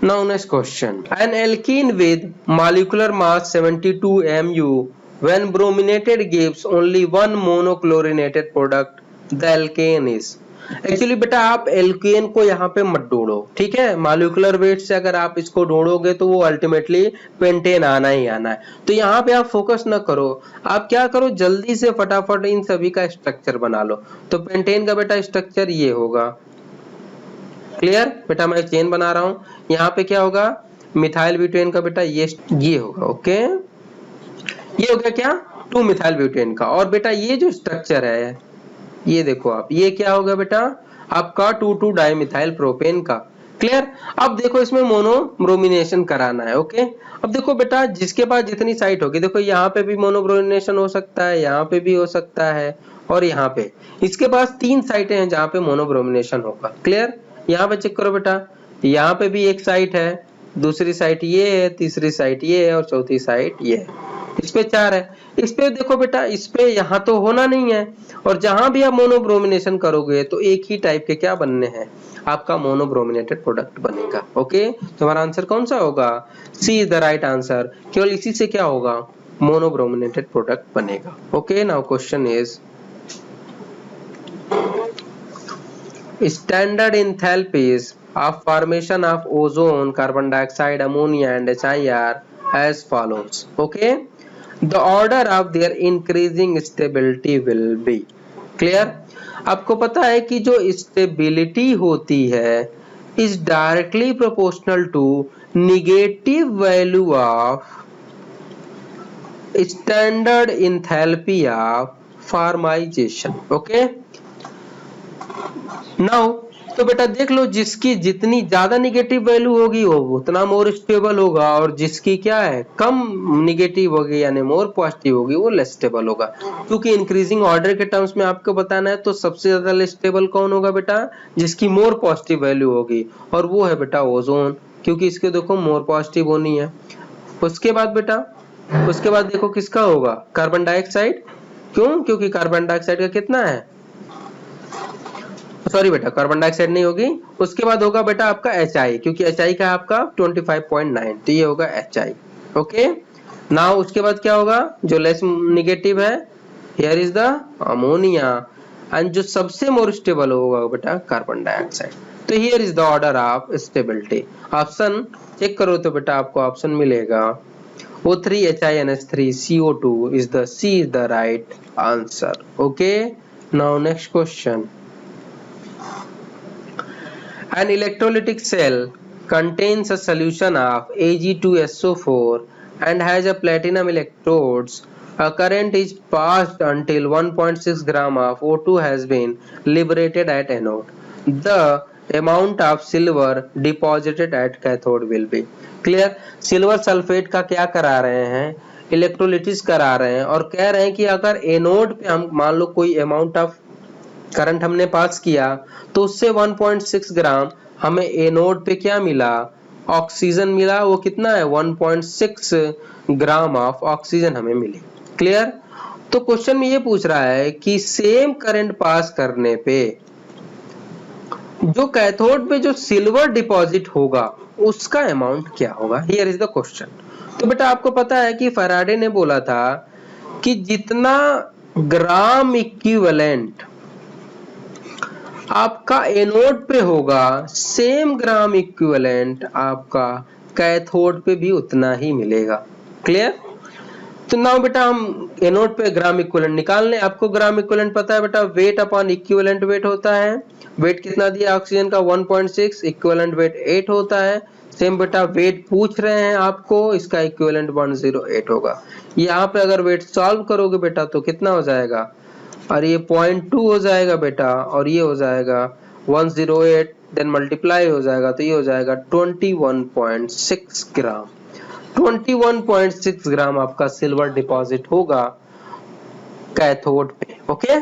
now next question, an alkene with molecular mass 72 mu when brominated gives only one monochlorinated product, the alkane is। Actually बेटा आप एल्केन को यहाँ पे मत ढूंढो, ठीक है, मॉलिक्यूलर वेट से अगर आप इसको ढूंढोगे तो वो अल्टीमेटली पेंटेन आना ही आना है। तो यहाँ पे आप फोकस न करो, आप क्या करो जल्दी से फटाफट इन सभी का स्ट्रक्चर बना लो। तो पेंटेन का बेटा स्ट्रक्चर ये होगा। क्लियर बेटा, मैं चेन बना रहा हूँ, यहाँ पे क्या होगा मिथाइल ब्यूटेन का बेटा ये होगा। ओके, ये हो गया क्या 2 मिथाइल ब्यूटेन का, और बेटा ये जो स्ट्रक्चर है ये देखो आप, ये क्या होगा बेटा आपका 2,2 डाइमिथाइल प्रोपेन का। क्लियर। अब देखो इसमें मोनोब्रोमिनेशन कराना है। ओके, अब देखो बेटा जिसके पास जितनी साइट होगी, देखो यहाँ पे भी मोनोब्रोमिनेशन हो सकता है, यहाँ पे भी हो सकता है, और यहाँ पे इसके पास 3 साइटें हैं जहाँ पे मोनोब्रोमिनेशन होगा। क्लियर। यहाँ पे चेक करो बेटा, यहाँ पे भी एक साइट है, दूसरी साइट ये है, तीसरी साइट ये है, और चौथी साइट ये है। इस पे 4 है। इस पे देखो बेटा, इस पे यहाँ तो होना नहीं है, और जहां भी आप मोनोब्रोमिनेशन करोगे तो एक ही टाइप के क्या बनने हैं, आपका मोनोब्रोमिनेटेड प्रोडक्ट बनेगा। ओके, तो हमारा आंसर कौन सा होगा, C is the right answer. केवल इसी से क्या होगा, मोनोब्रोमिनेटेड प्रोडक्ट बनेगा। Okay, now question is standard enthalpies of formation of ozone, carbon dioxide, ammonia and HIR as follows. Okay, the order of their increasing stability will be clear। आपको पता है कि जो स्टेबिलिटी होती है is directly proportional to negative value of standard enthalpy of formation। Okay, now तो बेटा देख लो, जिसकी जितनी ज्यादा निगेटिव वैल्यू होगी वो उतना मोर स्टेबल होगा, और जिसकी क्या है कम निगेटिव होगी यानी मोर पॉजिटिव होगी वो लेस स्टेबल होगा। क्योंकि इंक्रीजिंग ऑर्डर के टर्म्स में आपको बताना है तो सबसे ज्यादा लेस स्टेबल कौन होगा बेटा, जिसकी मोर पॉजिटिव वैल्यू होगी, और वो है बेटा ओजोन, क्योंकि इसके देखो मोर पॉजिटिव होनी है। उसके बाद बेटा, उसके बाद देखो किसका होगा, कार्बन डाइऑक्साइड। क्यों, क्योंकि कार्बन डाइऑक्साइड का कितना है, सॉरी बेटा कार्बन डाइऑक्साइड नहीं होगी। उसके बाद होगा बेटा आपका HI, क्योंकि HI का आपका 25.9, तो ये होगा HI। ओके, नाउ उसके बाद क्या होगा, जो लेस नेगेटिव है, here is the ammonia, and जो सबसे मोर स्टेबल होगा बेटा कार्बन डाइऑक्साइड। तो here is the order of stability. Option check करो तो बेटा आपको ऑप्शन मिलेगा O3 HINS3 CO2 is the C is the right answer। Okay, now next question। An electrolytic cell contains a solution of Ag2SO4 and has a platinum electrodes. A current is passed until 1.6 gram of O2 has been liberated at anode. The amount of silver deposited at cathode will be clear। Silver sulphate का क्या करा रहे हैं, इलेक्ट्रोलिटिस करा रहे हैं, और कह रहे हैं कि अगर एनोड पे हम मान लो कोई अमाउंट ऑफ करंट हमने पास किया तो उससे 1.6 ग्राम हमें एनोड पे क्या मिला, ऑक्सीजन मिला। वो कितना है, 1.6 ग्राम ऑफ ऑक्सीजन हमें मिली। क्लियर। तो क्वेश्चन में ये पूछ रहा है कि सेम करंट पास करने पे जो कैथोड पे जो सिल्वर डिपॉजिट होगा उसका अमाउंट क्या होगा, हियर इज द क्वेश्चन। तो बेटा आपको पता है कि फैराडे ने बोला था कि जितना ग्राम इक्विवेलेंट आपका एनोड पे होगा, सेम ग्राम इक्विवेलेंट आपका कैथोड पे भी उतना ही मिलेगा। क्लियर। तो नाउ बेटा हम एनोड पे ग्राम इक्विवेलेंट निकाल लें। आपको ग्राम इक्विवेलेंट पता है बेटा, वेट अपॉन इक्विवेलेंट वेट होता है। वेट कितना दिया ऑक्सीजन का, 1.6, इक्विवेलेंट वेट 8 होता है। सेम बेटा वेट पूछ रहे हैं आपको, इसका इक्विवेलेंट 108 होगा। यहाँ पे अगर वेट सॉल्व करोगे बेटा तो कितना हो जाएगा, और ये 0.2 हो जाएगा बेटा, और ये हो जाएगा 108, देन मल्टीप्लाई हो जाएगा तो ये हो जाएगा 21.6 ग्राम। 21.6 ग्राम आपका सिल्वर डिपॉजिट होगा कैथोड पे। Okay,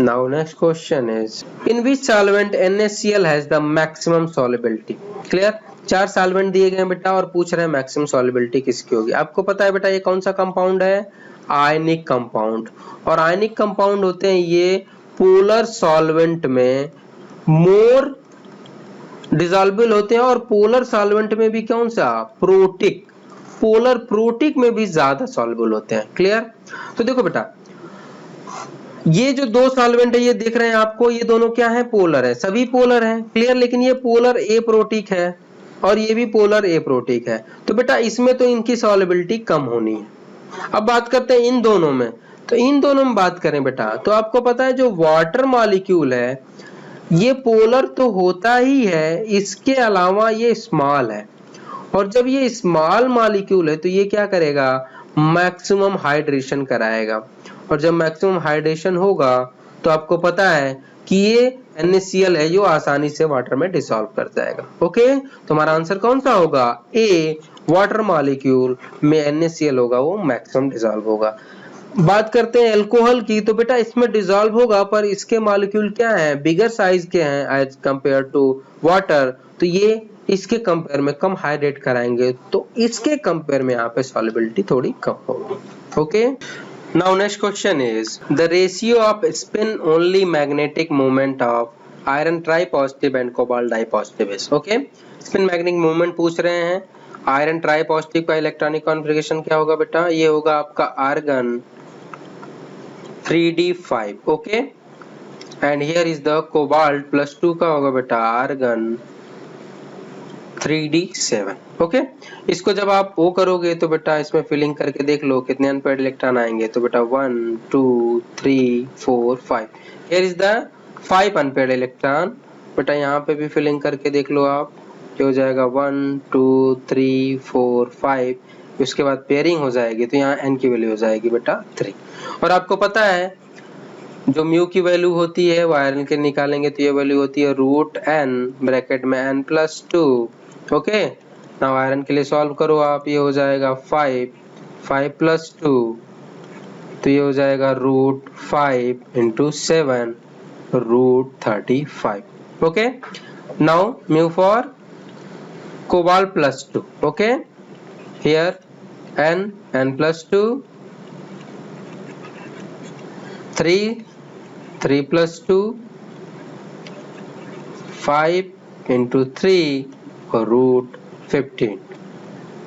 now next question is in which solvent NaCl has the maximum solubility. Clear. 4 solvent दिए गए बेटा और पूछ रहे हैं मैक्सिमम सॉल्युबिलिटी किसकी होगी। आपको पता है बेटा ये कौन सा कंपाउंड है, आयनिक कंपाउंड। और आयनिक कंपाउंड होते हैं ये पोलर सॉल्वेंट में मोर डिसॉल्वेबल होते हैं, और पोलर सॉल्वेंट में भी कौन सा, प्रोटिक, पोलर प्रोटिक में भी ज्यादा सॉल्युबल होते हैं। क्लियर। तो देखो बेटा ये जो 2 सॉल्वेंट है ये देख रहे हैं आपको, ये दोनों क्या है, पोलर है, सभी पोलर है। क्लियर। लेकिन ये पोलर ए प्रोटिक है और ये भी पोलर ए प्रोटिक है, तो बेटा इसमें तो इनकी सॉल्युबिलिटी कम होनी है। अब बात करते हैं इन दोनों में, तो इन दोनों में बात करें बेटा तो आपको पता है जो वाटर मॉलिक्यूल है ये पोलर तो होता ही है, इसके अलावा ये स्मॉल है, और जब ये स्मॉल मॉलिक्यूल है तो ये क्या करेगा, मैक्सिमम हाइड्रेशन कराएगा, और जब मैक्सिमम हाइड्रेशन होगा तो आपको पता है कि ये NaCl है जो आसानी से वाटर में डिसॉल्व कर जाएगा। ओके, तो हमारा आंसर कौन सा होगा? ए, वाटर मॉलिक्यूल में NaCl होगा वो मैक्सिमम डिसॉल्व होगा। बात करते हैं अल्कोहल की, तो बेटा इसमें डिसॉल्व होगा पर इसके मॉलिक्यूल क्या हैं? बिगर साइज के हैं एज कंपेयर टू वाटर, तो ये इसके कंपेयर में कम हाइड्रेट कराएंगे, तो इसके कंपेयर में यहाँ पे सॉल्युबिलिटी थोड़ी कम होगी। Okay, now next question is the ratio of spin only magnetic moment of iron tri positive and cobalt di positive is. Okay, spin magnetic moment पूछ रहे हैं। आयरन ट्राई पॉजिटिव का इलेक्ट्रॉनिक कॉन्फ़िगरेशन क्या होगा बेटा? ये होगा आपका argon 3d5। Okay, and here is the cobalt +2 का होगा बेटा आर्गन 3d7। ओके, इसको जब आप वो करोगे तो बेटा इसमें फिलिंग करके देख लो कितने अनपेयर्ड इलेक्ट्रॉन आएंगे। तो बेटा 1 2 3 4 5, here is the 5 unpaired electron. बेटा यहाँ पे भी फिलिंग करके देख लो आप, ये हो जाएगा 1 2 3 4 5, उसके बाद पेयरिंग हो जाएगी तो यहाँ n की वैल्यू हो जाएगी बेटा 3। और आपको पता है जो म्यू की वैल्यू होती है वो आयरन के निकालेंगे तो ये वैल्यू होती है √n ब्रैकेट में n+2। ओके, नाउ आयरन के लिए सॉल्व करो आप, ये हो जाएगा 5 +2, तो ये हो जाएगा √5 × 7 √35। Okay, now mu for cobalt +2। Okay, here n+2, 3 +2, 5 × 3 और √15।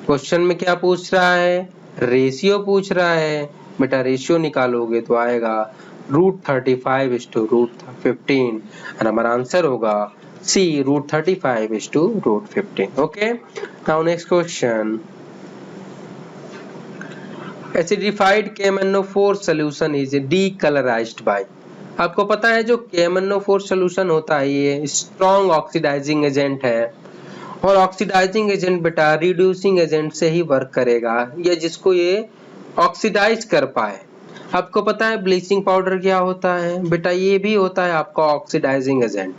क्वेश्चन में क्या पूछ रहा है? रेशियो पूछ रहा है। बेटा रेशियो निकालोगे तो आएगा √35 और हमारा आंसर होगा C, √35 okay, now next question, acidified KMnO4 solution is decolourised by. आपको पता है जो KMnO4 सॉल्यूशन होता है ये स्ट्रॉन्ग ऑक्सीडाइजिंग एजेंट है, और ऑक्सीडाइजिंग एजेंट बेटा रिड्यूसिंग एजेंट से ही वर्क करेगा या जिसको ये ऑक्सीडाइज कर पाए। आपको पता है ब्लीचिंग पाउडर क्या होता है? बेटा ये भी होता है आपका ऑक्सीडाइजिंग एजेंट।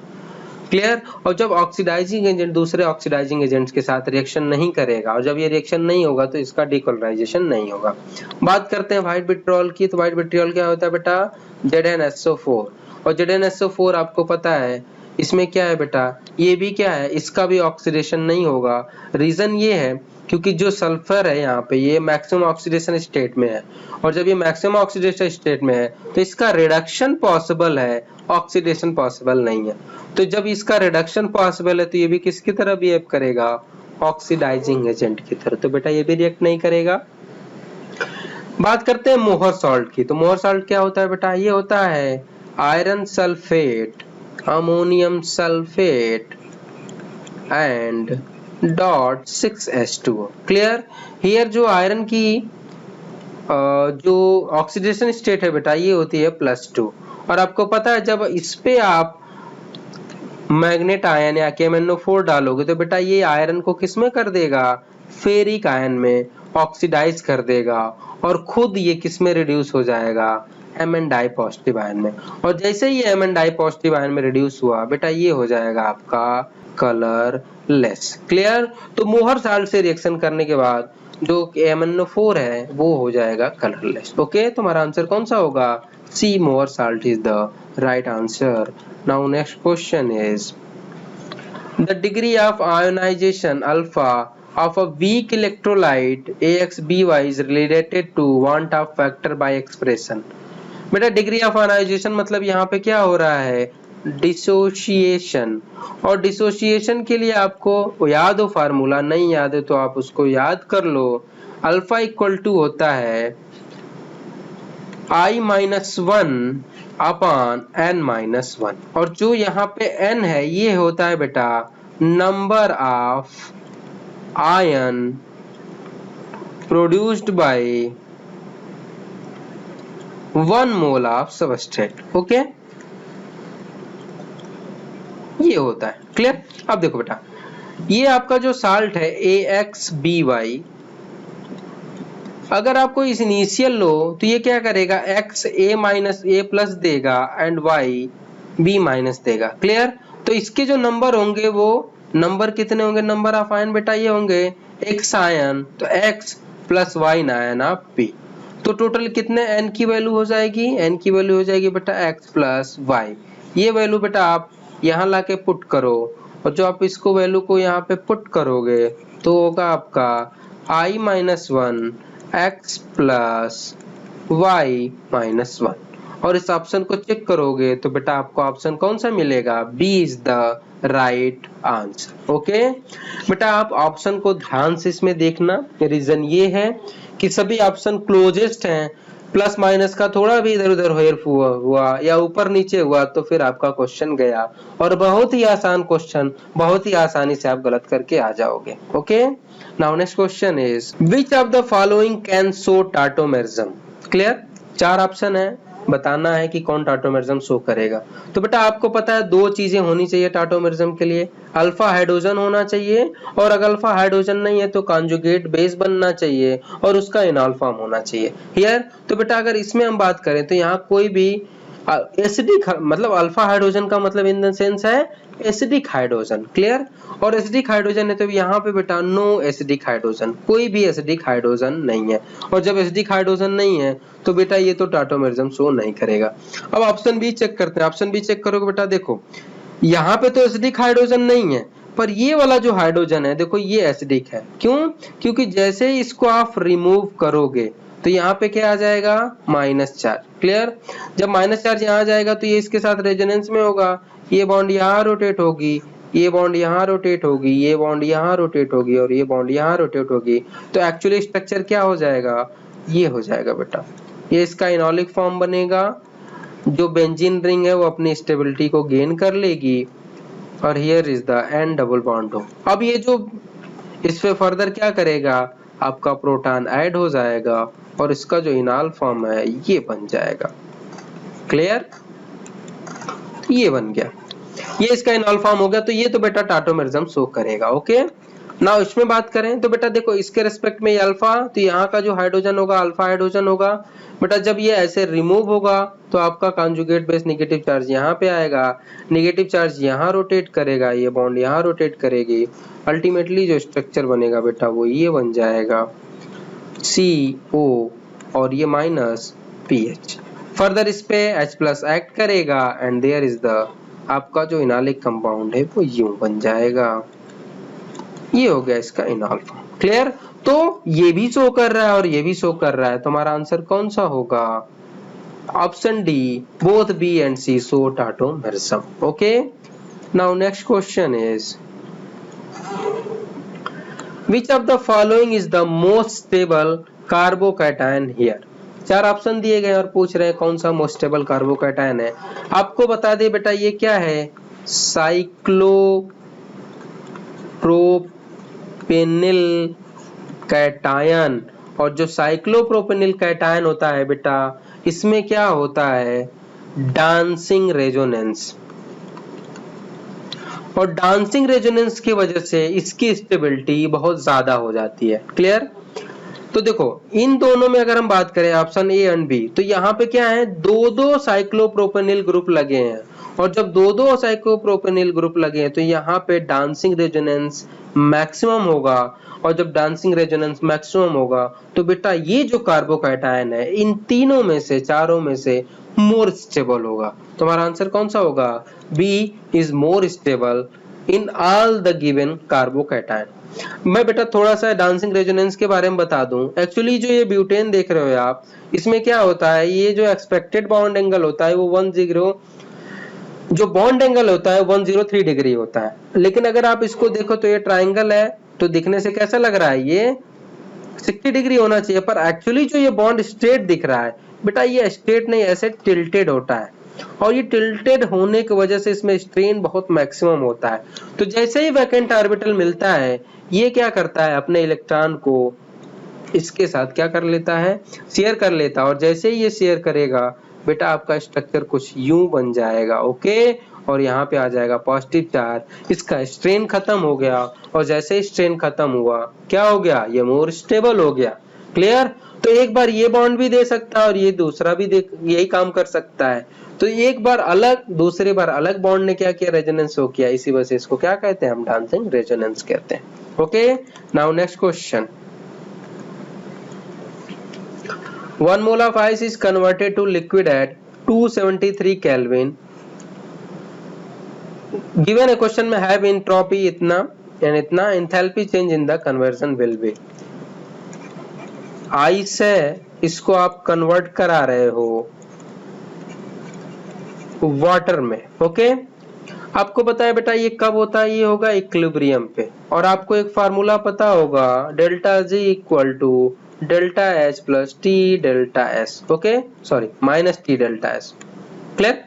क्लियर? और जब ऑक्सीडाइजिंग एजेंट दूसरे ऑक्सीडाइजिंग एजेंट्स के साथ रिएक्शन नहीं करेगा और जब ये रिएक्शन नहीं होगा तो इसका डीकोलराइजेशन नहीं होगा। बात करते हैं व्हाइट विट्रियोल की, तो व्हाइट विट्रियोल क्या होता है बेटा? ZnSO4, और ZnSO4 आपको पता है इसमें क्या है बेटा? ये भी क्या है? इसका भी ऑक्सीडेशन नहीं होगा। रीजन ये है क्योंकि जो सल्फर है यहाँ पे ये मैक्सिमम ऑक्सीडेशन स्टेट में है, और जब ये मैक्सिमम ऑक्सीडेशन स्टेट में है तो इसका रिडक्शन पॉसिबल है, ऑक्सीडेशन पॉसिबल नहीं है। तो जब इसका रिडक्शन पॉसिबल है तो ये भी किसकी तरह बिहेव करेगा? ऑक्सीडाइजिंग एजेंट की तरह, तो बेटा ये भी रिएक्ट नहीं करेगा। बात करते हैं मोहर सॉल्ट की, तो मोहर सॉल्ट क्या होता है बेटा? ये होता है iron sulphate, ammonium sulphate and .6H2O। Clear? Here जो आयरन की जो ऑक्सीडेशन स्टेट है बेटा ये होती है +2, और आपको पता है जब इस पे आप मैग्नेट आयन या KMnO4 डालोगे तो बेटा ये आयरन को किस में कर देगा? फेरिक आयन में ऑक्सीडाइज कर देगा, और खुद ये किस में रिड्यूस हो जाएगा? Mn डाई पॉजिटिव आयन में। और जैसे ही Mn डाई पॉजिटिव आयन में रिड्यूस हुआ बेटा ये हो जाएगा आपका कलरलेस। क्लियर? तो मोहर साल्ट से रिएक्शन करने के बाद जो KMnO4 है वो हो जाएगा कलरलेस। ओके, तो हमारा आंसर कौन सा होगा? C, मोहर salt is the right answer. Now next question is the degree of ionization alpha of a weak electrolyte AxBy is related to want of factor by expression। बेटा degree of ionisation मतलब यहाँ पे क्या हो रहा है? Dissociation, और dissociation के लिए आपको याद हो फार्मूला, नहीं याद है तो आप उसको याद कर लो। अल्फा इक्वल टू होता है I-1 अपॉन n-1, और जो यहाँ पे n है ये होता है बेटा number of ion produced by 1 mole of substrate. Okay, ये होता है। क्लियर? अब देखो बेटा ये आपका जो साल्ट है AxBy अगर आपको इस इनिशियल लो तो ये क्या करेगा, x a minus A plus देगा एंड y b माइनस देगा। क्लियर? तो इसके जो नंबर होंगे वो नंबर कितने होंगे, नंबर ऑफ आयन बेटा ये होंगे x आयन, तो x plus y ion of b। तो टोटल कितने n की वैल्यू हो जाएगी, n की वैल्यू हो जाएगी बेटा x प्लस y। ये वैल्यू बेटा आप यहाँ लाके पुट करो, और जो आप इसको वैल्यू को यहाँ पे पुट करोगे तो होगा आपका i minus 1 x plus y minus 1। और इस ऑप्शन को चेक करोगे तो बेटा आपको ऑप्शन कौन सा मिलेगा, B is the right answer. Okay बेटा, आप ऑप्शन को ध्यान से इसमें देखना। रीजन ये है कि सभी ऑप्शन क्लोजेस्ट हैं, प्लस माइनस का थोड़ा भी इधर उधर हेर हुआ या ऊपर नीचे हुआ तो फिर आपका क्वेश्चन गया, और बहुत ही आसान क्वेश्चन, बहुत ही आसानी से आप गलत करके आ जाओगे। Okay, now next question is which of the following can show tautomerism. Clear? 4 option है, बताना है कि कौन टाटोमेरिज्म शो करेगा। तो बेटा आपको पता है 2 चीजें होनी चाहिए टाटोमेरिज्म के लिए, अल्फा हाइड्रोजन होना चाहिए, और अगर अल्फा हाइड्रोजन नहीं है तो कॉन्जुगेट बेस बनना चाहिए और उसका इनॉल फॉर्म होना चाहिए। हियर तो बेटा अगर इसमें हम बात करें तो यहाँ कोई भी एसिडिक, मतलब अल्फा हाइड्रोजन का मतलब इन द सेंस है एसिडिक हाइड्रोजन। क्लियर? और एसिडिक हाइड्रोजन है तो यहाँ पे बेटा नो एसिडिक हाइड्रोजन, कोई भी एसिडिक हाइड्रोजन नहीं है। और जब एसिडिक हाइड्रोजन नहीं है तो बेटा ये तो टाटोमेरिज्म शो नहीं करेगा। अब ऑप्शन बी चेक करते हैं। ऑप्शन बी चेक करोगे बेटा, देखो यहाँ पे तो एसिडिक हाइड्रोजन नहीं है, पर ये वाला जो हाइड्रोजन है देखो ये एसिडिक है। क्यों? क्योंकि जैसे ही इसको आप रिमूव करोगे तो यहाँ पे क्या आ जाएगा, माइनस चार्ज। क्लियर? जब माइनस चार्ज यहाँ आ जाएगा तो ये इसके साथ रेजोनेंस में होगा, ये बॉन्ड यहाँ रोटेट होगी, ये बॉन्ड यहाँ रोटेट होगी, ये बॉन्ड यहाँ रोटेट होगी, और ये बॉन्ड यहाँ रोटेट होगी। तो एक्चुअली स्ट्रक्चर क्या हो जाएगा, ये हो जाएगा बेटा, ये इसका इनॉलिक फॉर्म बनेगा। जो बेंजीन रिंग है वो अपनी स्टेबिलिटी को गेन कर लेगी, और here is the N double bond हो। अब ये जो इस पे फर्दर क्या करेगा, आपका प्रोटॉन ऐड हो जाएगा और इसका जो इनॉल फॉर्म है ये बन जाएगा। क्लियर? ये बन गया, ये इसका इनॉल फॉर्म हो गया। तो ये तो बेटा टाटोमेरिज्म शो करेगा। ओके, नाउ इसमें बात करें तो बेटा देखो इसके रिस्पेक्ट में अल्फा, तो यहाँ का जो हाइड्रोजन होगा अल्फा हाइड्रोजन होगा। बेटा जब ये ऐसे रिमूव होगा तो आपका कॉन्जुगेट बेस नेगेटिव चार्ज यहाँ पे आएगा, नेगेटिव चार्ज यहाँ रोटेट करेगा, ये बॉन्ड यहाँ रोटेट करेगी, अल्टीमेटली जो स्ट्रक्चर बनेगा बेटा वो ये बन जाएगा CO, और ये माइनस PH। फर्दर इस पे H प्लस एक्ट करेगा एंड देयर इज द आपका जो इनॉलिक कंपाउंड है वो यूं बन जाएगा। ये हो गया इसका इनॉल फॉर्म। क्लियर? तो ये भी शो कर रहा है और ये भी शो कर रहा है, तो हमारा आंसर कौन सा होगा, option D, both B and C show tautomerism. Okay, now next question is which of the following is the most stable carbocation here। 4 option दिए गए और पूछ रहे हैं कौन सा मोस्ट स्टेबल कार्बोकैटायन है। आपको बता दे बेटा ये क्या है, साइक्लोप्रोपेनिल कैटायन। और जो साइक्लोप्रोपेनिल कैटायन होता है बेटा इसमें क्या होता है, डांसिंग रेजोनेंस, और डांसिंग रेजोनेंस की वजह से इसकी स्टेबिलिटी बहुत ज्यादा हो जाती है। क्लियर? तो देखो इन दोनों में अगर हम बात करें ऑप्शन ए एंड बी, तो यहाँ पे क्या है, दो साइक्लोप्रोपेनिल ग्रुप लगे हैं, और जब दो साइक्लोप्रोपेनिल ग्रुप लगे हैं तो यहाँ पे डांसिंग रेजोनेंस मैक्सिमम होगा, और जब डांसिंग रेजोनेंस मैक्सिमम होगा तो बेटा ये जो कार्बोकैटायन है इन तीनों में से, चारों में से मोर स्टेबल होगा। तो हमारा आंसर कौन सा होगा, B is more stable in all the given carbocation. मैं बेटा थोड़ा सा डांसिंग रेजोनेंस के बारे में बता दूं। एक्चुअली जो ये ब्यूटेन देख रहे हो आप, इसमें क्या होता है, ये जो एक्सपेक्टेड बॉन्ड एंगल होता है वो 10, जो बॉन्ड एंगल होता है 103 डिग्री होता है। लेकिन अगर आप इसको देखो तो ये ट्राइंगल है, तो दिखने से कैसा लग रहा है, ये 60 डिग्री होना चाहिए, पर एक्चुअली जो ये बॉन्ड स्ट्रेट दिख रहा है बेटा ये स्ट्रेट नहीं, ऐसे टिल्टेड होता है, और ये टिल्टेड होने की वजह से इसमें स्ट्रेन बहुत मैक्सिमम होता है। तो जैसे ही वैकेंट ऑर्बिटल मिलता है ये क्या करता है, अपने इलेक्ट्रॉन को इसके साथ क्या कर लेता है, शेयर कर लेता है, और जैसे ही ये शेयर करेगा बेटा आपका स्ट्रक्चर कुछ यूं बन जाएगा। ओके, और यहाँ पे आ जाएगा पॉजिटिव चार्ज, इसका स्ट्रेन खत्म हो गया, और जैसे ही स्ट्रेन खत्म हुआ क्या हो गया, ये मोर स्टेबल हो गया। क्लियर? तो एक बार ये बॉन्ड भी दे सकता है और ये दूसरा भी यही काम कर सकता है। तो एक बार अलग दूसरे बार अलग बॉन्ड ने क्या किया, रेजोनेंस शो किया, इसी वजह से इसको क्या कहते हैं हम, डांसिंग रेजोनेंस कहते हैं। Okay, now next question. 1 mole of ice is converted to liquid at 273 Kelvin. Given a question में have entropy इतना and इतना, enthalpy change in the conversion will be। Ice है, इसको आप कन्वर्ट करा रहे हो वाटर में। ओके, आपको पता है बेटा ये कब होता है, ये होगा इक्विलिब्रियम पे। और आपको एक फार्मूला पता होगा, delta G equal to delta H plus T delta S. Okay, sorry minus T delta S. Clear?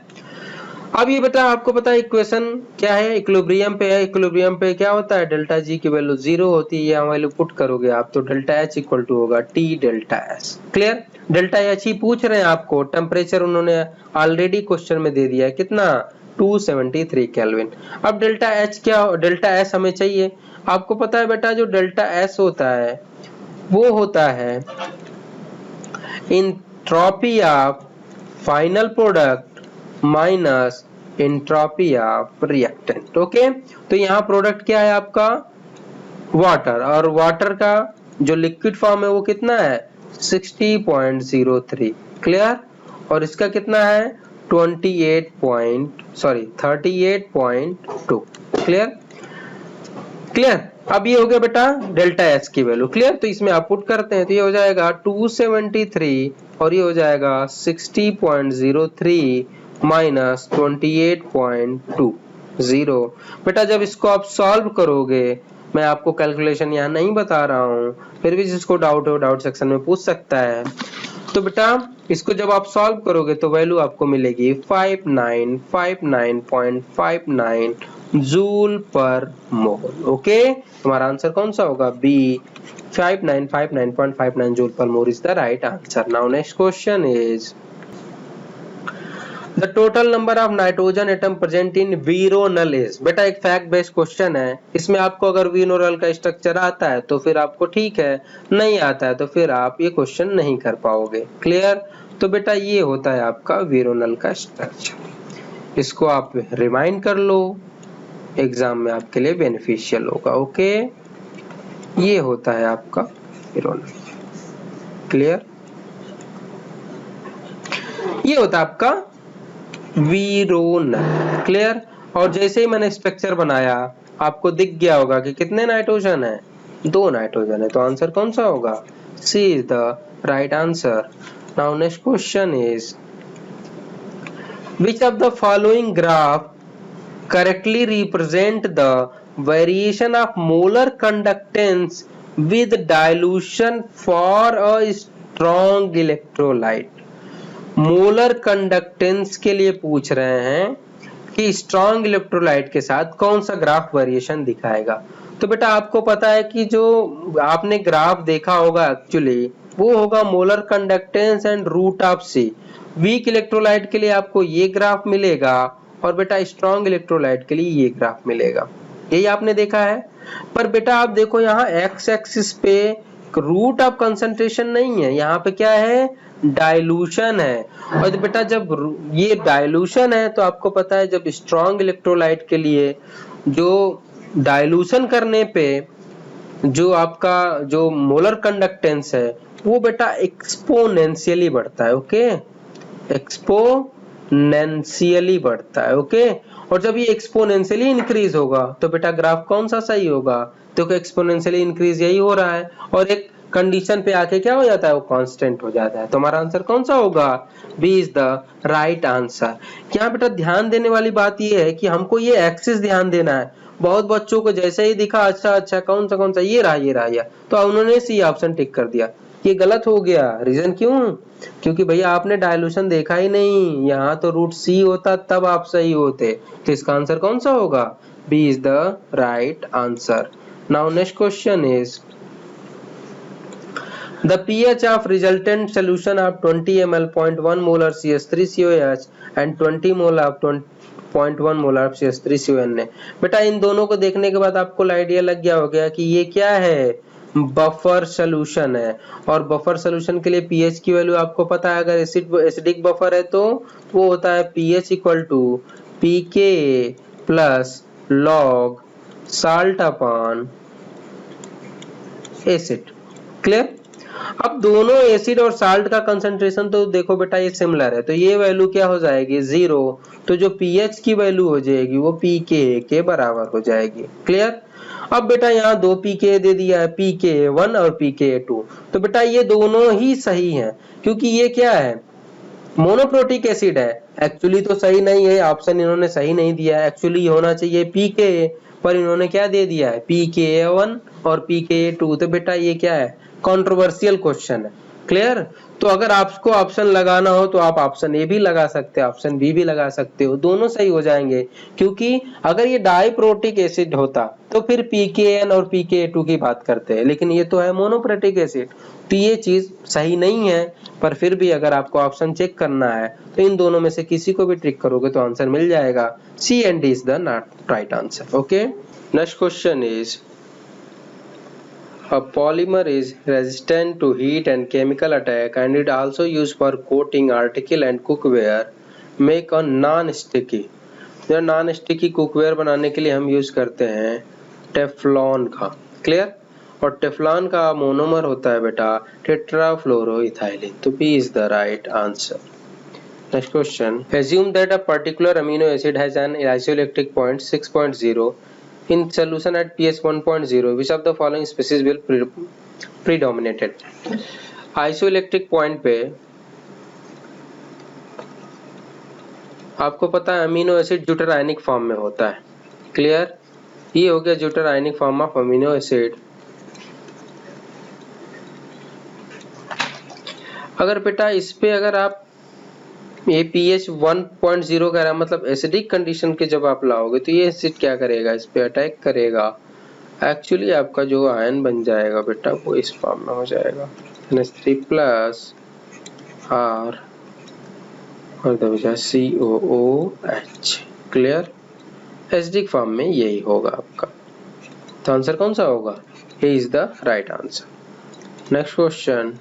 अब ये बेटा आपको पता है इक्वेशन क्या है, इक्विलिब्रियम पे है। इक्विलिब्रियम पे क्या होता है, डेल्टा जी की वैल्यू 0 होती है, यहाँ वैल्यू पुट करोगे आप तो डेल्टा एच इक्वल टू होगा T delta S. Clear? Delta H ही पूछ रहे हैं आपको, टेम्परेचर उन्होंने ऑलरेडी क्वेश्चन में दे दिया है कितना, 273 केल्विन। अब डेल्टा एच क्या, डेल्टा एस हमें चाहिए। आपको पता है बेटा जो डेल्टा एस होता है वो होता है entropy of final product minus entropy of reactant. Okay, तो यहाँ प्रोडक्ट क्या है आपका, वाटर, और वाटर का जो लिक्विड फॉर्म है वो कितना है, 60.03। क्लियर? और इसका कितना है 38.2। क्लियर? क्लियर? अब ये हो गया बेटा डेल्टा एच की वैल्यू। क्लियर? तो इसमें आप पुट करते हैं तो ये हो जाएगा 273 और ये हो जाएगा 60.03 माइनस 28.20। बेटा जब इसको आप सॉल्व करोगे, मैं आपको कैलकुलेशन यहाँ नहीं बता रहा हूँ, फिर भी जिसको डाउट हो डाउट सेक्शन में पूछ सकता है। तो बेटा इसको जब आप सॉल्व करोगे तो वैल्यू आपको मिलेगी 5959.59 जूल पर मोल। ओके, तुम्हारा आंसर कौन सा होगा, B, 5959.59 joule per mole is the right answer. Now next question is the total number of nitrogen atom present in veronal is. बेटा एक फैक्ट बेस्ड क्वेश्चन है, इसमें आपको अगर वीरोनल का स्ट्रक्चर आता है तो फिर आपको ठीक है, नहीं आता है तो फिर आप ये क्वेश्चन नहीं कर पाओगे। क्लियर? तो बेटा ये होता है आपका वीरोनल का स्ट्रक्चर, इसको आप रिमाइंड कर लो, एग्जाम में आपके लिए बेनिफिशियल होगा। ओके, ये होता है आपका वीरोनल। क्लियर? ये होता है आपका वीरोनल। क्लियर? और जैसे ही मैंने स्ट्रक्चर बनाया आपको दिख गया होगा कि कितने नाइट्रोजन है, 2 नाइट्रोजन है, तो आंसर कौन सा होगा, C is the right answer. Now next question is which of the following graph correctly represent the variation of molar conductance with dilution for a strong electrolyte। Molar conductance के लिए पूछ रहे हैं कि स्ट्रॉन्ग इलेक्ट्रोलाइट के साथ कौन सा ग्राफ वेरिएशन दिखाएगा। तो बेटा आपको पता है कि जो आपने ग्राफ देखा होगा एक्चुअली वो होगा molar conductance and root of C. Weak electrolyte के लिए आपको ये ग्राफ मिलेगा और बेटा स्ट्रॉन्ग इलेक्ट्रोलाइट के लिए ये ग्राफ मिलेगा, यही आपने देखा है। पर बेटा आप देखो यहाँ एक्स एक्सिस पे रूट ऑफ कंसंट्रेशन नहीं है, यहाँ पे क्या है, डाइल्यूशन है। और बेटा जब ये डाइल्यूशन है तो आपको पता है जब स्ट्रॉन्ग इलेक्ट्रोलाइट के लिए जो डाइल्यूशन करने पे जो आपका जो मोलर कंडक्टेंस है वो बेटा एक्सपोनेंशियली बढ़ता है। ओके, एक्सपोनेंशियली बढ़ता है। ओके, और जब ये एक्सपोनेंशियली इंक्रीज होगा तो बेटा ग्राफ कौन सा सही होगा, तो एक्सपोनेंशियली इंक्रीज यही हो रहा है और एक कंडीशन पे आके क्या हो जाता है, वो कांस्टेंट हो जाता है। तो हमारा आंसर कौन सा होगा, B is the right answer. यहाँ बेटा ध्यान देने वाली बात ये है कि हमको ये एक्सिस ध्यान देना है। बहुत बच्चों को जैसे ही दिखा अच्छा कौन सा ये रहा, तो उन्होंने सी ऑप्शन टिक कर दिया, ये गलत हो गया। रीजन क्यों, क्योंकि भैया आपने डायल्यूशन देखा ही नहीं, यहाँ तो रूट सी होता तब आप सही होते। तो इसका आंसर कौन सा होगा, B is the right answer. Now next question is the pH of resultant solution of 20 ml 0.1 molar CH3COH and 20 mol of 0.1 molar of CH3CON। बेटा इन दोनों को देखने के बाद आपको आइडिया लग गया होगा कि ये क्या है, बफर सोल्यूशन है, और बफर सोल्यूशन के लिए पीएच की वैल्यू आपको पता है, अगर एसिडिक बफर है तो वो होता है pH equal to pK plus log salt upon acid. Clear? अब दोनों एसिड और साल्ट का कंसंट्रेशन तो देखो बेटा ये सिमिलर है, तो ये वैल्यू क्या हो जाएगी 0, तो जो पीएच की वैल्यू हो जाएगी वो पीके के बराबर हो जाएगी। क्लियर? अब बेटा यहाँ दो पीके दे दिया है, pK1 और pK2, तो बेटा ये दोनों ही सही हैं, क्योंकि ये क्या है मोनोप्रोटिक एसिड है। एक्चुअली तो सही नहीं है, ऑप्शन इन्होंने सही नहीं दिया है, एक्चुअली होना चाहिए पीके, पर इन्होंने क्या दे दिया है pK1 और pK2, तो बेटा ये क्या है कंट्रोवर्शियल क्वेश्चन है। क्लियर? तो अगर आपको ऑप्शन लगाना हो तो आप ऑप्शन ए भी लगा सकते हो, ऑप्शन बी भी लगा सकते हो, दोनों सही हो जाएंगे, क्योंकि अगर ये डाइप्रोटिक एसिड होता तो फिर pKn और pK2 की बात करते हैं, लेकिन ये तो है मोनोप्रोटिक एसिड, तो ये चीज सही नहीं है। पर फिर भी अगर आपको ऑप्शन चेक करना है तो इन दोनों में से किसी को भी ट्रिक करोगे तो आंसर मिल जाएगा। C and D is the not right answer. Okay, next question is a polymer is resistant to heat and chemical attack and it also used for coating article and cookware make a non-sticky। जो non sticky cookware बनाने के लिए हम use करते हैं Teflon का। Clear? और Teflon का मोनोमर होता है बेटा टेट्राफ्लोरोइथाइलिन, तो B is the right answer. Next question, assume that a particular amino acid has an isoelectric point 6.0 in solution at pH 1.0, which of the following species will predominated। Isoelectric point पे आपको पता है amino acid zwitter ionic form में होता है। Clear? ये हो गया zwitter ionic form of amino acid. अगर बेटा इस पे अगर आप ये pH 1.0 कह रहा है, मतलब एसिडिक कंडीशन के जब आप लाओगे तो ये एसिड क्या करेगा, इस पे अटैक करेगा। एक्चुअली आपका जो आयन बन जाएगा बेटा वो इस फॉर्म में हो जाएगा NH3 प्लस R और द बचा COOH। क्लियर? एसिडिक फॉर्म में यही होगा आपका, तो आंसर कौन सा होगा? A is the right answer. Next question,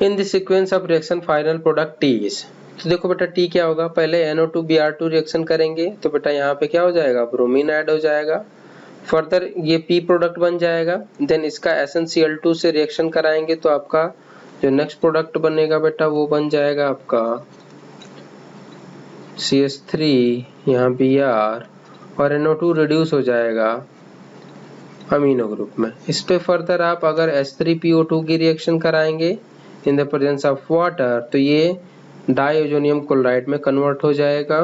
in the sequence of reaction final product T is. तो देखो बेटा टी क्या होगा, पहले NO2Br2 रिएक्शन करेंगे तो बेटा यहाँ पे क्या हो जाएगा ब्रोमीन ऐड हो जाएगा, फर्दर ये पी प्रोडक्ट बन जाएगा, देन इसका SnCl2 से रिएक्शन कराएंगे तो आपका जो नेक्स्ट प्रोडक्ट बनेगा बेटा वो बन जाएगा आपका CH3, यहाँ Br और NO2 रिड्यूस हो जाएगा अमीनो ग्रुप में। इस पे फर्दर आप अगर H3PO2 की रिएक्शन कराएंगे in the presence of water तो ये डाइओजोनियम क्लोराइड में कन्वर्ट हो जाएगा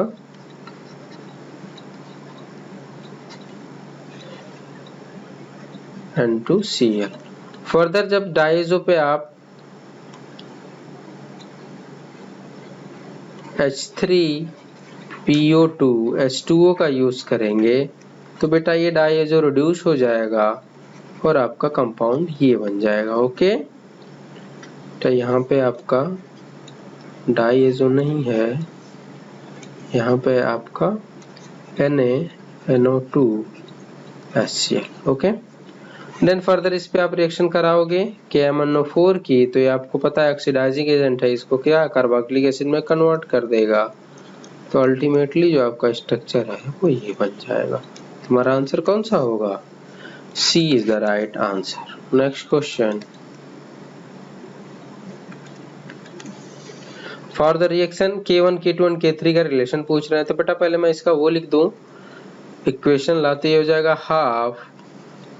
N2Cl। फर्दर जब डाइजो पे आप H3PO2 H2O का यूज करेंगे तो बेटा ये डाइजो रिड्यूस हो जाएगा और आपका कंपाउंड ये बन जाएगा। ओके, तो यहाँ पे आपका डाइजो नहीं है, यहाँ पे आपका NaNO2HCl। ओके, देन फर्दर इस पे आप रिएक्शन कराओगे KMnO4 की, तो ये आपको पता है ऑक्सीडाइजिंग एजेंट है, इसको क्या कार्बोक्सिलिक एसिड में कन्वर्ट कर देगा, तो अल्टीमेटली जो आपका स्ट्रक्चर है वो ये बन जाएगा। तुम्हारा आंसर कौन सा होगा? C is the right answer. Next question, for the reaction K1 K2 and K3 का रिलेशन पूछ रहे हैं, तो बेटा पहले मैं इसका वो लिख दूं, इक्वेशन लाते ही हो जाएगा half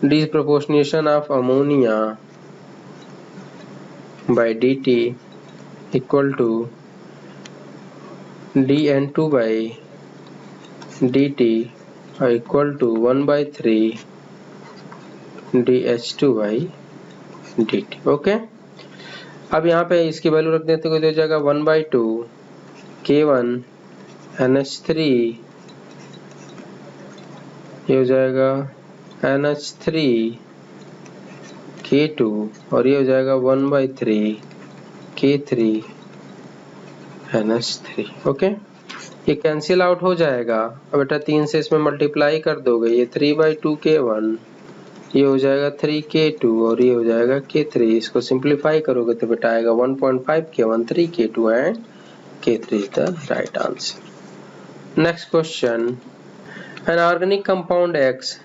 disproportionation of ammonia by dt equal to dN2 by dt equal to 1/3 dH2 by dt। Okay, अब यहाँ पे इसकी वैल्यू रख देते हो जाएगा 1/2 K1 NH3, ये हो जाएगा NH3 K2 और ये हो जाएगा 1/3 K3 NH3। ओके, ये कैंसिल आउट हो जाएगा। अब बेटा 3 से इसमें मल्टीप्लाई कर दोगे, ये 3/2 K1 ये हो जाएगा 3K2 और ये हो जाएगा K3। इसको सिंप्लीफाई करोगे तो बेटा आएगा 1.5K1 3K2 and K3 is the right answer. Next question, an organic compound X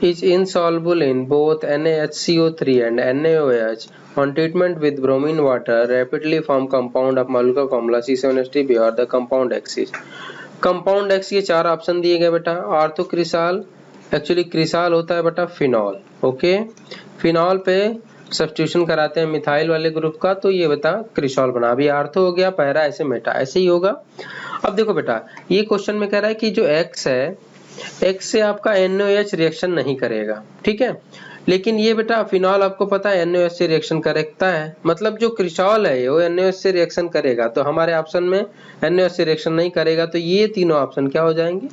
is insoluble in both NaHCO3 and NaOH. On treatment with bromine water, rapidly form compound of molecular formula C7H3B or the compound X is। Compound X ये चार option दिए गए बेटा। ऑर्थोक्रिसाल, actually क्रिसाल होता है बेटा phenol, okay. Phenol पे substitution कराते हैं मिथाइल वाले ग्रुप का, तो ये बेटा क्रिसॉल बना। अभी आर्थो हो गया, पैरा ऐसे मेटा, ऐसे ही होगा। अब देखो बेटा, ये क्वेश्चन में कह रहा है कि जो X है, X से आपका NaOH रिएक्शन नहीं करेगा, ठीक है। लेकिन ये बेटा फिनॉल आपको पता है NaOH से रिएक्शन करता है, मतलब जो क्रिसॉल है वो NaOH से रिएक्शन करेगा। तो हमारे ऑप्शन में NaOH से रिएक्शन नहीं करेगा, तो ये तीनों ऑप्शन क्या हो जाएंगे,